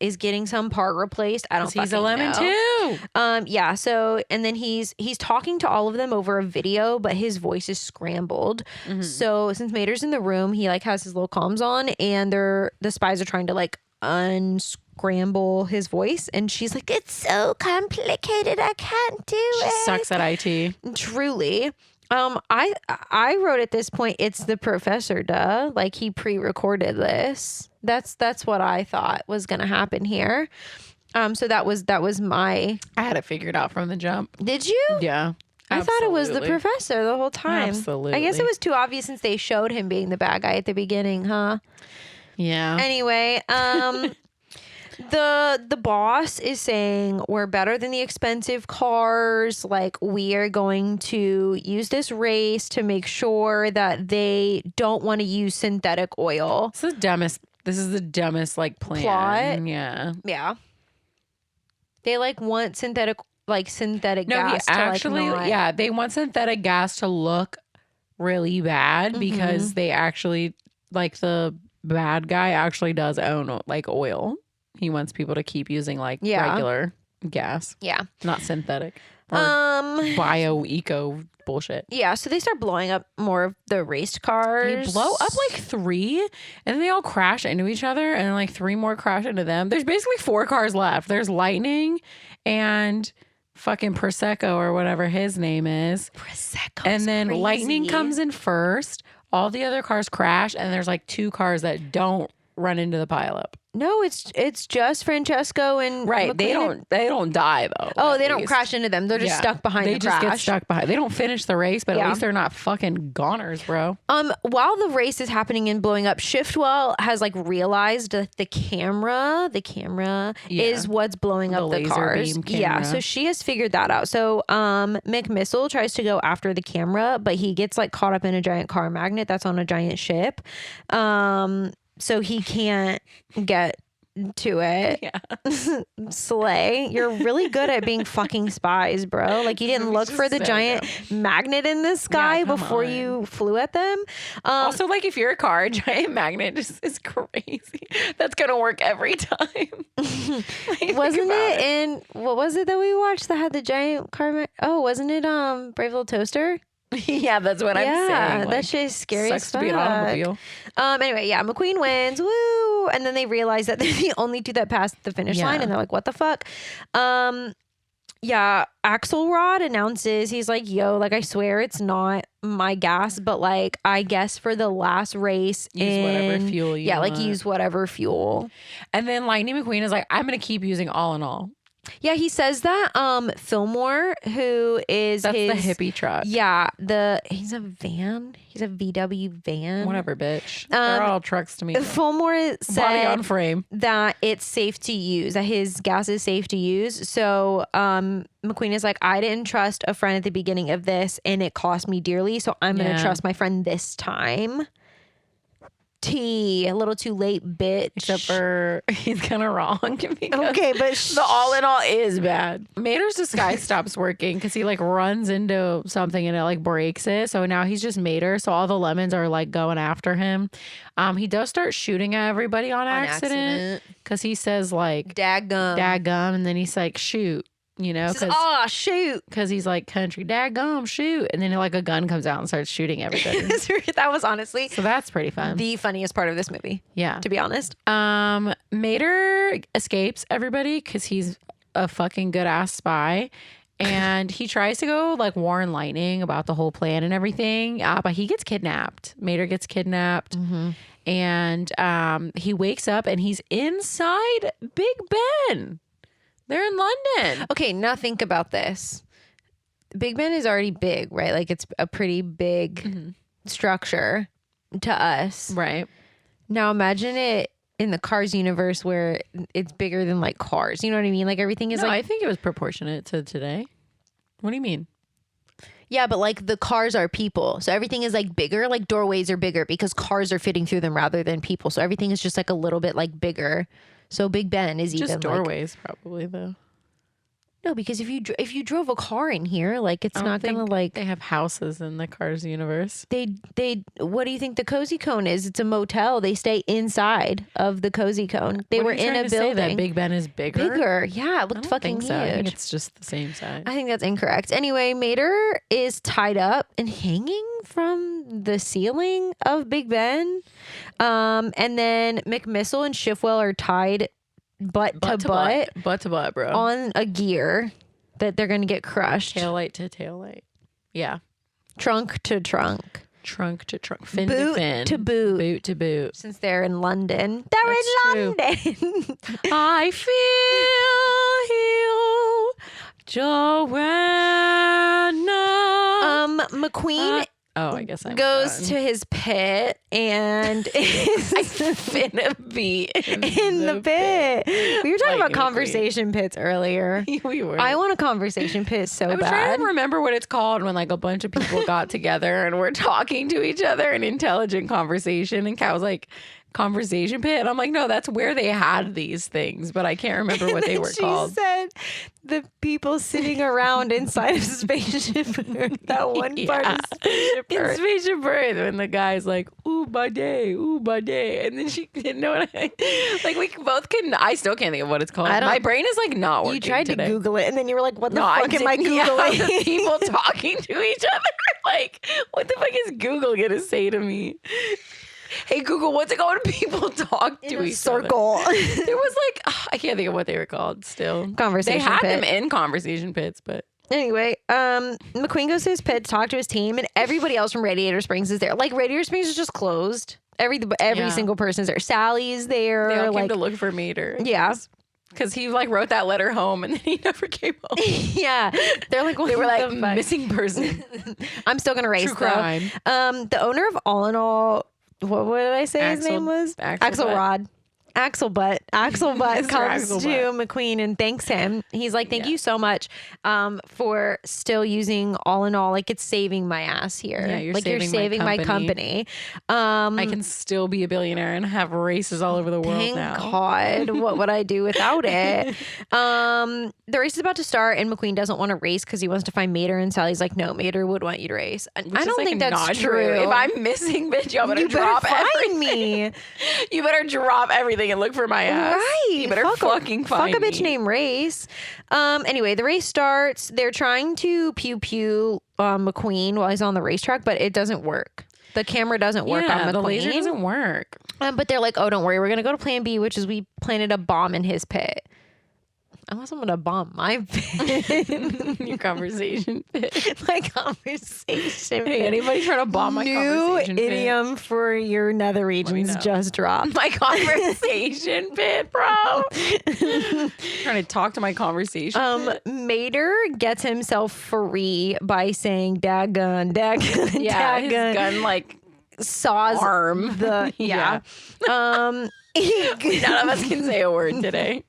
is getting some part replaced. I don't fucking know. He's a lemon too. Yeah. So and then he's talking to all of them over a video, but his voice is scrambled. So since Mater's in the room, he like has his little comms on, and the spies are trying to like unscramble his voice, and she's like, it's so complicated, I can't do it. She sucks at IT. Truly. I wrote at this point, it's the professor, duh. Like he pre-recorded this. That's what I thought was gonna happen here. So that was my. I had it figured out from the jump. Did you? Yeah. I thought it was the professor the whole time. Absolutely. I guess it was too obvious since they showed him being the bad guy at the beginning, huh? Yeah. Anyway, the boss is saying we're better than the expensive cars. Like we are going to use this race to make sure that they don't want to use synthetic oil. This is the dumbest like plan. Plot? Yeah. Yeah. They like want synthetic gas actually, to like they want synthetic gas to look really bad because they actually like the bad guy actually does own like oil. He wants people to keep using like regular gas. Yeah. Not synthetic. Or bio eco bullshit. Yeah, so they start blowing up more of the race cars. They blow up like 3 and then they all crash into each other and like 3 more crash into them. There's basically 4 cars left. There's Lightning and fucking Prosecco or whatever his name is. Prosecco. And then crazy. Lightning comes in first. All the other cars crash and there's like 2 cars that don't run into the pileup. No, it's just Francesco and McQueen. They don't die though. Oh, they don't crash into them. They're just stuck behind the crash. They just get stuck behind. They don't finish the race, but at least they're not fucking goners, bro. While the race is happening and blowing up, Shiftwell has like realized that the camera is what's blowing up the cars. Yeah, so she has figured that out. So McMissile tries to go after the camera, but he gets like caught up in a giant car magnet that's on a giant ship. So he can't get to it. Yeah. Slay. You're really good at being fucking spies, bro. Like you didn't look for the giant magnet in the sky before you flew at them. Also, like if you're a car, a giant magnet just is crazy. That's gonna work every time. Wasn't it in what was it that we watched that had the giant car wasn't it Brave Little Toaster? Yeah, that's what I'm saying. Yeah, that shit is scary as fuck. To be an automobile. Anyway, yeah, McQueen wins. Woo! And then they realize that they're the only 2 that passed the finish line, and they're like, "What the fuck?" Yeah, Axelrod announces, he's like, yo, like, I swear it's not my gas, but like, I guess for the last race, Use whatever fuel you like, want. use whatever fuel. And then Lightning McQueen is like, I'm going to keep using All in All. Yeah, he says that Fillmore, who is That's the hippie truck. Yeah, he's a van. He's a VW van. Whatever, bitch. They're all trucks to me. Fillmore said Body on frame. that it's safe to use, that his gas is safe to use. So McQueen is like, I didn't trust a friend at the beginning of this, and it cost me dearly. So I'm going to trust my friend this time. A little too late, bitch. Except for he's kind of wrong. Okay, but the All in All is bad. Mater's disguise stops working because he like runs into something and it like breaks it. So now he's just Mater. So all the lemons are like going after him. He does start shooting at everybody on accident because he says like daggum, and then he's like shoot. You know, because shoot, because he's like country daggum shoot, and then like a gun comes out and starts shooting everybody. That was honestly so that's pretty fun. The funniest part of this movie, yeah, to be honest. Mater escapes everybody because he's a fucking good ass spy, and he tries to go like warn Lightning about the whole plan and everything, but he gets kidnapped. Mater gets kidnapped. And he wakes up and he's inside Big Ben. They're in London. Okay, now think about this. Big Ben is already big, right? Like it's a pretty big structure to us. Right. Now imagine it in the Cars universe where it's bigger than like Cars. You know what I mean? Like everything is no, like... I think it was proportionate to today. What do you mean? Yeah, but like the cars are people. So everything is like bigger. Like doorways are bigger because cars are fitting through them rather than people. So everything is just like a little bit like bigger. So Big Ben is just even doorways, probably though. No, because if you drove a car in here, like it's not gonna like they have houses in the Cars universe. They what do you think the Cozy Cone is? It's a motel. They stay inside of the Cozy Cone. They were in a building. Say that Big Ben is bigger. Bigger, yeah. It looked fucking huge. I think it's just the same size. I think that's incorrect. Anyway, Mater is tied up and hanging from the ceiling of Big Ben, and then McMissile and Schiffwell are tied. Butt to butt, bro. On a gear that they're going to get crushed. Taillight to taillight. Yeah. Trunk to trunk. Trunk to trunk. Fin boot to fin. To boot. Boot to boot. Since they're in London. They're in London. I feel Joanna. McQuene I guess I'm goes done. to his pit and is finna be in the pit. We were talking about conversation pits earlier. We were. I want a conversation pit so bad. I was trying to remember what it's called when like a bunch of people got together and were talking to each other in intelligent conversation. And Kat was like, conversation pit? And I'm like, no, that's where they had these things, but I can't remember what they were called. She said the people sitting around inside of Spaceship Earth. That one part of Spaceship Earth. In Spaceship Earth, when the guy's like, ooh, my day. And then she didn't know what like we both couldn't, I still can't think of what it's called. My brain is like not working. You tried today. to Google it and then you were like, what the fuck am I Googling? Yeah, the people talking to each other. Like, what the fuck is Google gonna say to me? Hey Google, what's it called when people talk to each circle? Other? There was like, I can't think of what they were called still. Conversation They had pit. them in conversation pits, but... Anyway, McQueen goes to his pit to talk to his team, and everybody else from Radiator Springs is there. Like, Radiator Springs is just closed. Every single person is there. Sally is there. They all came to look for Mater. Yeah. Because he like wrote that letter home and then he never came home. Yeah. They're like, they were like, missing person. I'm still going to race, True crime. though. The owner of All in All... What did I say his name was? Axelrod. Axelbutt comes to McQueen and thanks him. He's like, thank you so much for still using All in All. Like, it's saving my ass here. Yeah, you're like saving you're saving my company. I can still be a billionaire and have races all over the world now. Thank God. What would I do without it? The race is about to start and McQueen doesn't want to race because he wants to find Mater, and Sally's like, no, Mater would want you to race. I don't think that's true. If I'm missing, bitch, y'all better drop everything. Me. You better drop everything and look for my ass. Right. You better fucking find me. Fuck a bitch named Race. Anyway, the race starts. They're trying to pew McQueen while he's on the racetrack, but it doesn't work. The camera doesn't work on McQueen. The laser doesn't work. But they're like, oh, don't worry. We're going to go to plan B, which is we planted a bomb in his pit. unless I'm gonna bomb my pit. Your conversation pit. My conversation Hey, pit. anybody trying to bomb my New conversation pit? idiom for your nether regions know. just dropped. My conversation pit, bro. Trying to talk to my conversation. Mater gets himself free by saying "dagun, dagun, Yeah, his dagun." gun like Saws arm. the Yeah. None None of us can say a word today.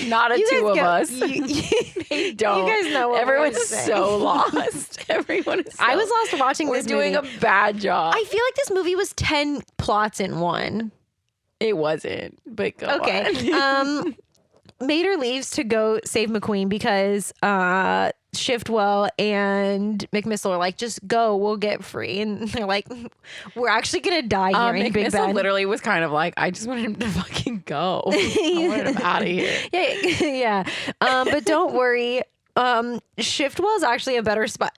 Not a two of us. They don't. You guys know what everyone's we're saying. so lost. Everyone is. I was lost watching We're this doing movie. a bad job. I feel like this movie was 10 plots in one. It wasn't, but go Okay. on. Mater leaves to go save McQueen because Shiftwell and McMissile are like, just go, we'll get free. And they're like, we're actually going to die here in Big McMissile Ben. literally was kind of like, I just want him to fucking go. I wanted him out of here. Yeah. But don't worry. Shiftwell's actually a better spot.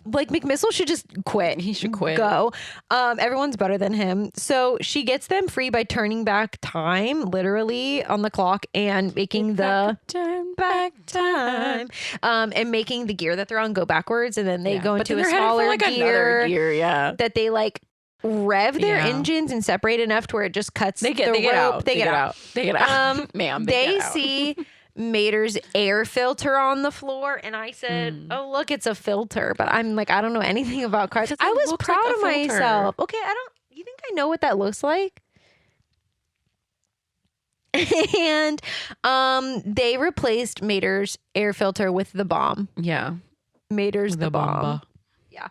Like McMissile should just quit. He should quit. Go. Everyone's better than him. So she gets them free by turning back time, literally on the clock, and making the Turn back time. And making the gear that they're on go backwards, and then they go But into then a they're headed for, smaller like, another gear. Yeah. that they like rev their Yeah. engines and separate enough to where it just cuts They get the rope. out. They get out. They get out. Ma'am. They get out. see Mater's air filter on the floor, and I said, "Oh, look, it's a filter." But I'm like, I don't know anything about cars. Because it I was looks proud like of a filter. myself. Okay, I don't. You think I know what that looks like? And they replaced Mater's air filter with the bomb. Yeah. Mater's the bomb. Yeah.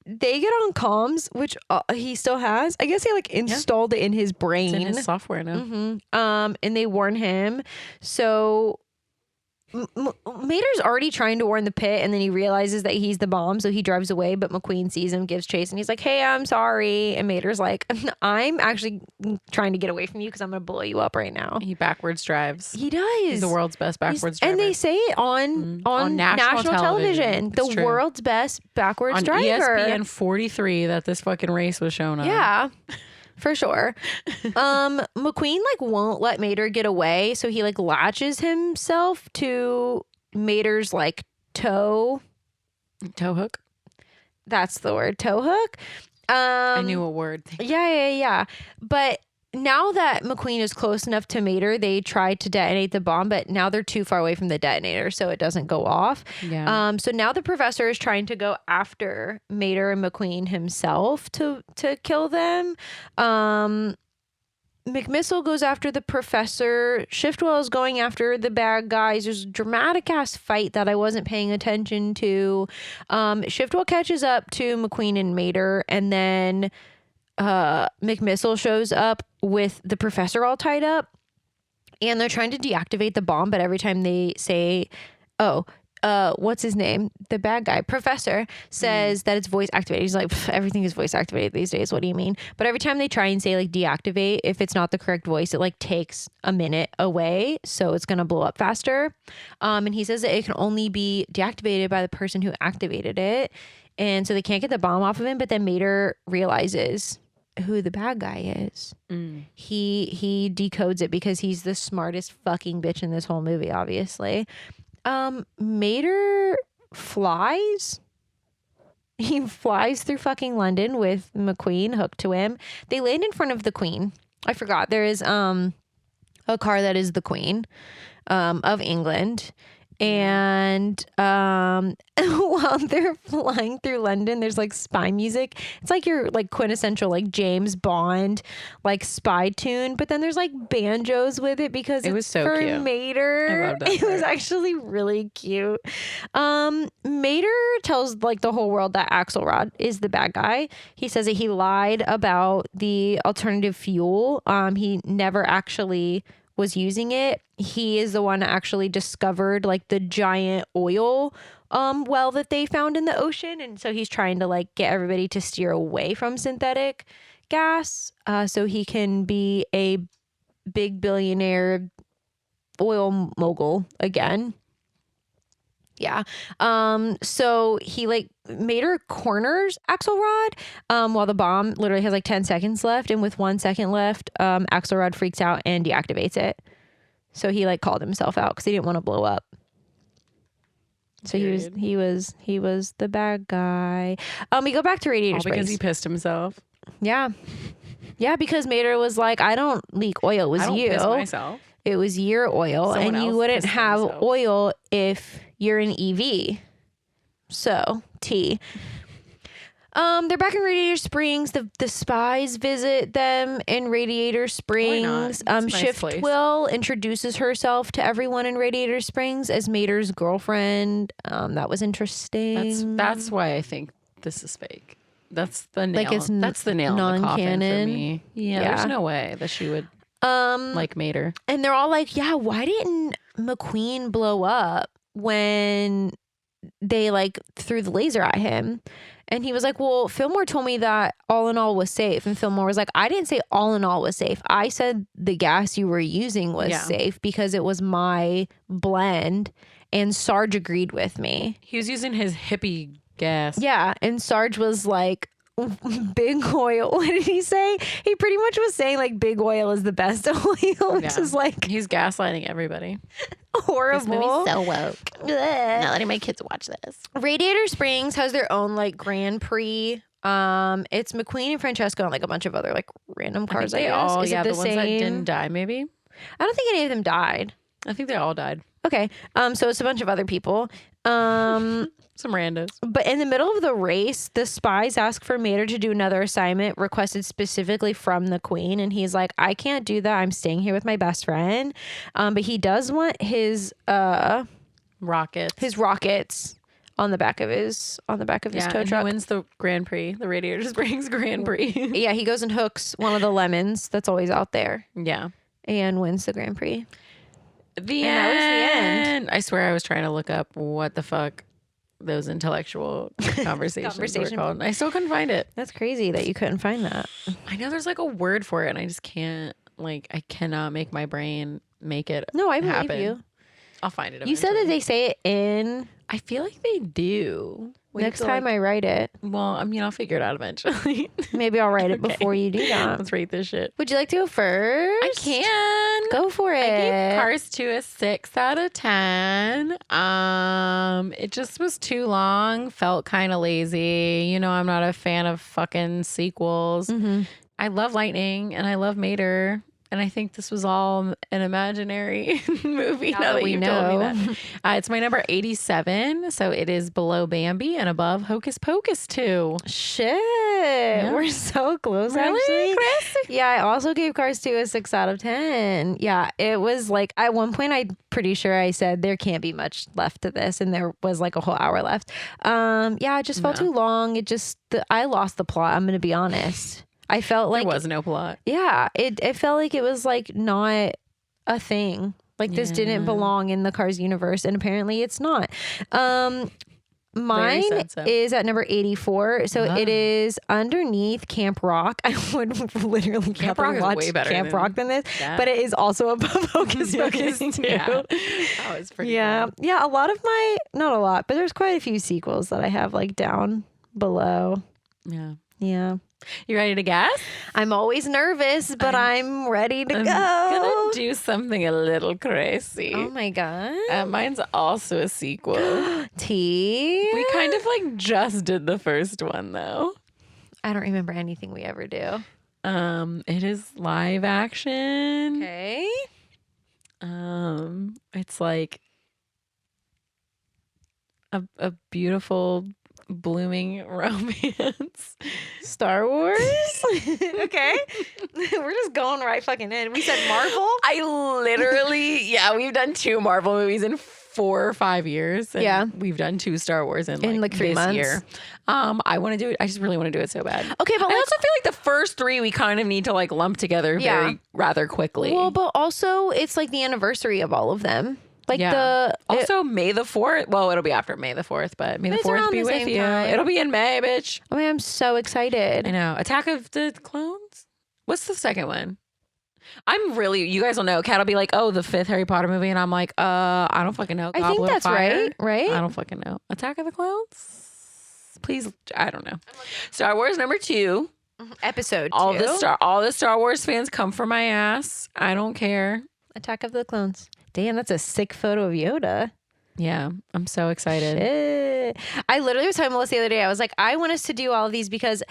They get on comms, which he still has. I guess he like installed it in his brain. It's in his software now. Mm-hmm. And they warn him. So Mater's already trying to warn the pit, and then he realizes that he's the bomb, so he drives away. But McQueen sees him, gives chase, and he's like, "Hey, I'm sorry." And Mater's like, "I'm actually trying to get away from you because I'm gonna blow you up right now." He backwards drives. He does. He's the world's best backwards driver. And they say it on national television. It's The true. world's best backwards on driver. ESPN 43 that this fucking race was shown on. Yeah. For sure. McQueen like won't let Mater get away, so he like latches himself to Mater's like toe. Toe hook. That's the word, toe hook. I knew a word. Yeah. But now that McQueen is close enough to Mater, they tried to detonate the bomb, but now they're too far away from the detonator, so it doesn't go off. Yeah. So now the professor is trying to go after Mater and McQueen himself to kill them. McMissile goes after the professor. Shiftwell is going after the bad guys. There's a dramatic ass fight that I wasn't paying attention to. Shiftwell catches up to McQueen and Mater, and then McMissile shows up with the professor all tied up, and they're trying to deactivate the bomb, but every time they say, what's his name? The bad guy, Professor, says that it's voice activated. He's like, everything is voice activated these days. What do you mean? But every time they try and say like deactivate, if it's not the correct voice, it like takes a minute away. So it's going to blow up faster. And he says that it can only be deactivated by the person who activated it. And so they can't get the bomb off of him. But then Mater realizes who the bad guy is. He decodes it because he's the smartest fucking bitch in this whole movie, obviously. Mater flies. He flies through fucking London with McQueen hooked to him. They land in front of the Queen. I forgot. There is a car that is the Queen of England. And while they're flying through London, there's like spy music. It's like your like quintessential like James Bond like spy tune, but then there's like banjos with it because It was it's so for cute. Mater. I loved that It was part. actually really cute. Mater tells like the whole world that Axelrod is the bad guy. He says that he lied about the alternative fuel. He never actually was using it. He is the one that actually discovered like the giant oil well that they found in the ocean, and so he's trying to like get everybody to steer away from synthetic gas so he can be a big billionaire oil mogul again. Yeah. So he like Mater corners Axelrod while the bomb literally has like 10 seconds left, and with 1 second left, Axelrod freaks out and deactivates it. So he like called himself out because he didn't want to blow up. So Period. he was the bad guy. We go back to Radiator All Springs. because he pissed himself. Yeah. Yeah, because Mater was like, I don't leak oil. It was I don't you. piss myself. It was your oil. Someone and you else wouldn't pissed have themselves. oil if you're an EV. So, T. They're back in Radiator Springs. The spies visit them in Radiator Springs. It's a nice Shift place. Will introduces herself to everyone in Radiator Springs as Mater's girlfriend. That was interesting. That's why I think this is fake. That's the nail. Like it's that's the nail in the coffin for non-canon. me. Yeah, Yeah. there's no way that she would like Mater. And they're all like, yeah, why didn't McQueen blow up when they like threw the laser at him? And he was like, well, Fillmore told me that all in all was safe. And Fillmore was like, I didn't say all in all was safe. I said the gas you were using was safe because it was my blend. And Sarge agreed with me. He was using his hippie gas. Yeah. And Sarge was like, big oil. What did he say? He pretty much was saying like big oil is the best oil, which is like he's gaslighting everybody. horrible. This movie's so woke. Not letting my kids watch this. Radiator Springs has their own like Grand Prix. It's McQueen and Francesco and like a bunch of other like random cars. I They guess. all, Is it the the ones that same? didn't die, maybe. I don't think any of them died. I think they all died. Okay. So it's a bunch of other people. Some randos. But in the middle of the race, the spies ask for Mater to do another assignment requested specifically from the Queen. And he's like, I can't do that. I'm staying here with my best friend. But he does want his rockets on the back of his tow and truck. he wins the Grand Prix, the Radiator Springs Grand Prix. Yeah, he goes and hooks one of the lemons that's always out there Yeah. and wins the Grand Prix. The And end. that was the end. I swear I was trying to look up what the fuck those intellectual conversations were called. I still couldn't find it. That's crazy that you couldn't find that. I know there's like a word for it and I just can't, like, I cannot make my brain make it No, I believe happen. you. I'll find it You said that they say it in. I feel like they do. Next time I write it. Well, I mean, I'll figure it out eventually. Maybe I'll write it Okay. before you do that. Let's rate this shit. Would you like to go first? I can. Go for it. I gave Cars 2 a 6 out of 10. It just was too long. Felt kind of lazy. You know, I'm not a fan of fucking sequels. Mm-hmm. I love Lightning and I love Mater. And I think this was all an imaginary movie. Now that we you told me that. It's my number 87. So it is below Bambi and above Hocus Pocus 2. Shit. We're so close, Really, actually. Chris? Yeah, I also gave Cars 2 a 6 out of 10. Yeah, it was like, at one point, I'm pretty sure I said there can't be much left to this. And there was like a whole hour left. Yeah, it just felt too long. I lost the plot. I'm going to be honest. I felt like There was no plot. Yeah, it felt like it was like not a thing. Like this didn't belong in the Cars universe, and apparently it's not. Mine said so. is at number 84, so it is underneath Camp Rock. I would literally Camp rather Rock is watch way better Camp than Rock than this, that. but it is also above Hocus Pocus too. Yeah. That was pretty Yeah, bad. yeah. A lot of not a lot, but there's quite a few sequels that I have like down below. Yeah. Yeah. You ready to guess? I'm always nervous, but I'm ready to I'm go. gonna do something a little crazy. Oh my god. Mine's also a sequel. T. We kind of like just did the first one though. I don't remember anything we ever do. It is live action. Okay. It's like a beautiful blooming romance. Star Wars. Okay. We're just going right fucking in. We said Marvel. I literally, we've done 2 Marvel movies in 4 or 5 years. And Yeah. we've done 2 Star Wars in like 3 this months. year. I want to do it. I just really want to do it so bad. Okay, but I also feel like the first 3 we kind of need to like lump together rather quickly. well, but also it's like the anniversary of all of them. Like also May the 4th. Well, it'll be after May the 4th, but May the it's 4th around be the with same you. time. It'll be in May, bitch. I mean, I'm so excited. I know. Attack of the Clones? What's the second one? You guys will know. Kat will be like, oh, the 5th Harry Potter movie. And I'm like, I don't fucking know. I think Goblet of that's Fire? right? I don't fucking know. Attack of the Clones? Please, I don't know. Star Wars number 2. Episode 2. All the Star Wars fans come for my ass. I don't care. Attack of the Clones. Damn, that's a sick photo of Yoda. Yeah, I'm so excited. Shit. I literally was talking to Melissa the other day. I was like, I want us to do all of these because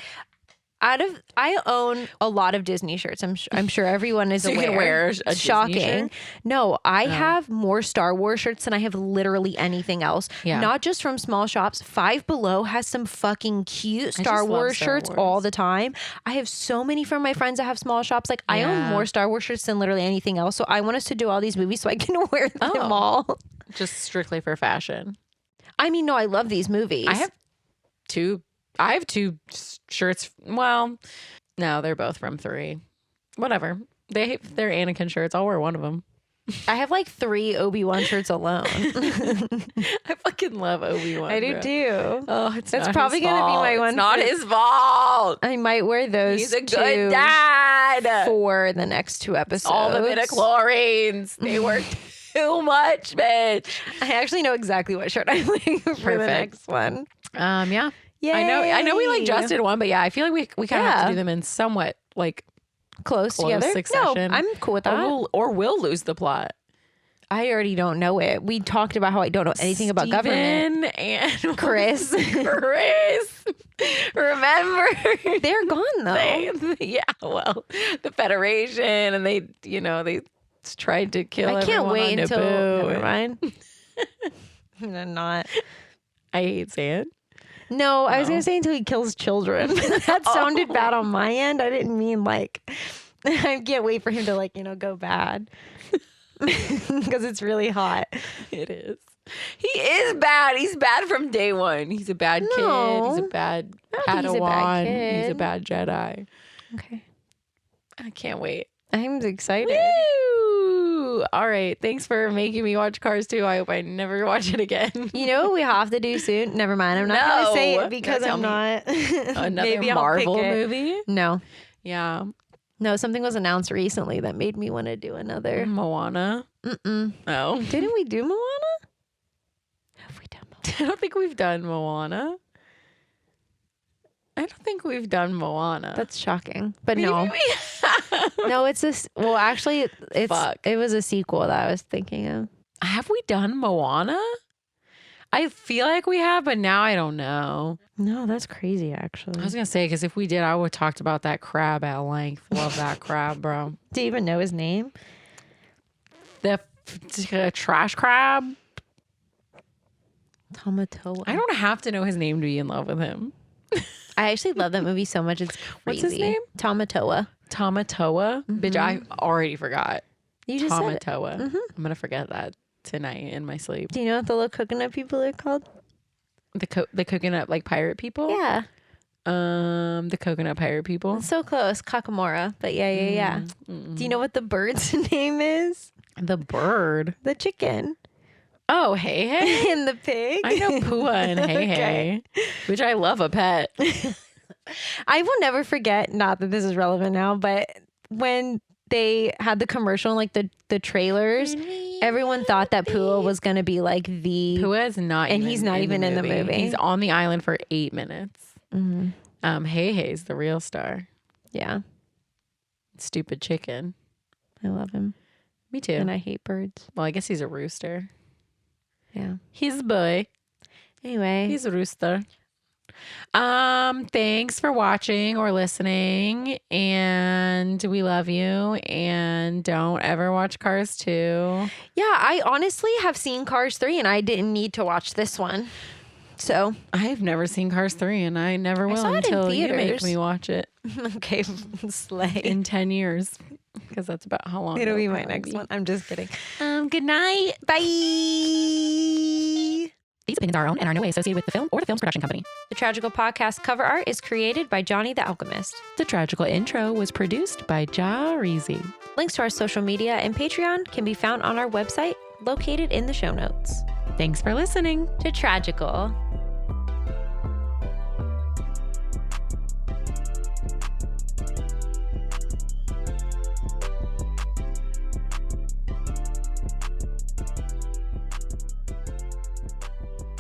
I own a lot of Disney shirts. I'm sure everyone is So you aware. can wear a Disney Shocking. shirt? No, I have more Star Wars shirts than I have literally anything else. Yeah. Not just from small shops. Five Below has some fucking cute Star love Wars Star shirts Wars. all the time. I have so many from my friends that have small shops. Like I own Yeah. more Star Wars shirts than literally anything else. So I want us to do all these movies so I can wear them Oh. all. Just strictly for fashion. I mean, no, I love these movies. I have two shirts. Well, no, they're both from 3. Whatever. They're Anakin shirts. I'll wear one of them. I have like 3 Obi-Wan shirts alone. I fucking love Obi-Wan. I do bro. too. Oh, it's That's not probably his gonna be fault. my one It's not for- his fault. I might wear those He's a two good dad. for the next 2 episodes. All the midichlorians. They work too much, bitch. I actually know exactly what shirt I'm wearing for the Perfect. next one. Yeah. Yay. I know we like just did one, but yeah, I feel like we kind of have Yeah. to do them in somewhat like Close together. succession. No, I'm cool with that. or we'll lose the plot. I already don't know it. We talked about how I don't know anything about government. Steven and Chris. Chris. Remember? They're gone though. Yeah, well, the Federation and they tried to kill I can't everyone wait on until. Naboo. Never mind. I'm not. I hate sand. No, I was gonna say until he kills children. That sounded bad on my end. I didn't mean like. I can't wait for him to go bad because it's really hot. It is. He is bad. He's bad from day one. He's a bad kid. He's a bad I don't think he's a bad Padawan. He's a kid. bad Jedi. Okay, I can't wait. I'm excited. Woo! All right. Thanks for making me watch Cars 2. I hope I never watch it again. You know what we have to do soon? Never mind. I'm not gonna say No. it because Don't I'm not. Another Maybe I'll Marvel pick it. movie? No, Yeah. no. Something was announced recently that made me want to do another. Moana. Mm-mm. Oh. Didn't we do Moana? Have we done Moana? I don't think we've done Moana. I don't think we've done Moana. That's shocking. But Maybe no, we have. no. It's this. Well, actually, Fuck. it was a sequel that I was thinking of. Have we done Moana? I feel like we have, but now I don't know. No, that's crazy. I Actually, was gonna say because if we did, I would have talked about that crab at length. Love that crab, bro. do you even know his name? The trash crab. Tamatoa. I don't have to know his name to be in love with him. I actually love that movie so much. It's crazy. What's his name? Tamatoa. Tamatoa. Bitch, I already forgot. You just said it. Tamatoa. I'm gonna forget that tonight in my sleep. Do you know what the little coconut people are called? The coconut like pirate people. Yeah. The coconut pirate people. So close. Kakamora. But yeah. Do you know what the bird's name is? The bird. The chicken. Oh, hey hey. And the pig. I know Pua and Hey Okay. Hey, which I love a pet. I will never forget, not that this is relevant now, but when they had the commercial, like the trailers, everyone thought that Pua was going to be like the... Pua is not, And even he's not even in the movie. He's on the island for 8 minutes. Hey Hey's the real star. Yeah. Stupid chicken. I love him. Me too. And I hate birds. Well, I guess he's a rooster. Yeah. He's a boy. Anyway. He's a rooster. Thanks for watching or listening, and we love you, and don't ever watch Cars 2. Yeah, I honestly have seen Cars 3 and I didn't need to watch this one. So, I've never seen Cars 3 and I never will saw it in until you make theaters. me watch it okay, slay. in 10 years because that's about how long It'll be my probably next one. I'm just kidding. Good night. Bye. These opinions are our own and are in no way associated with the film or the film's production company. The Tragical podcast cover art is created by Johnny the Alchemist. The Tragical intro was produced by Ja Reezy. Links to our social media and Patreon can be found on our website, located in the show notes. Thanks for listening. To Tragical.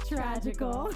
Tragical.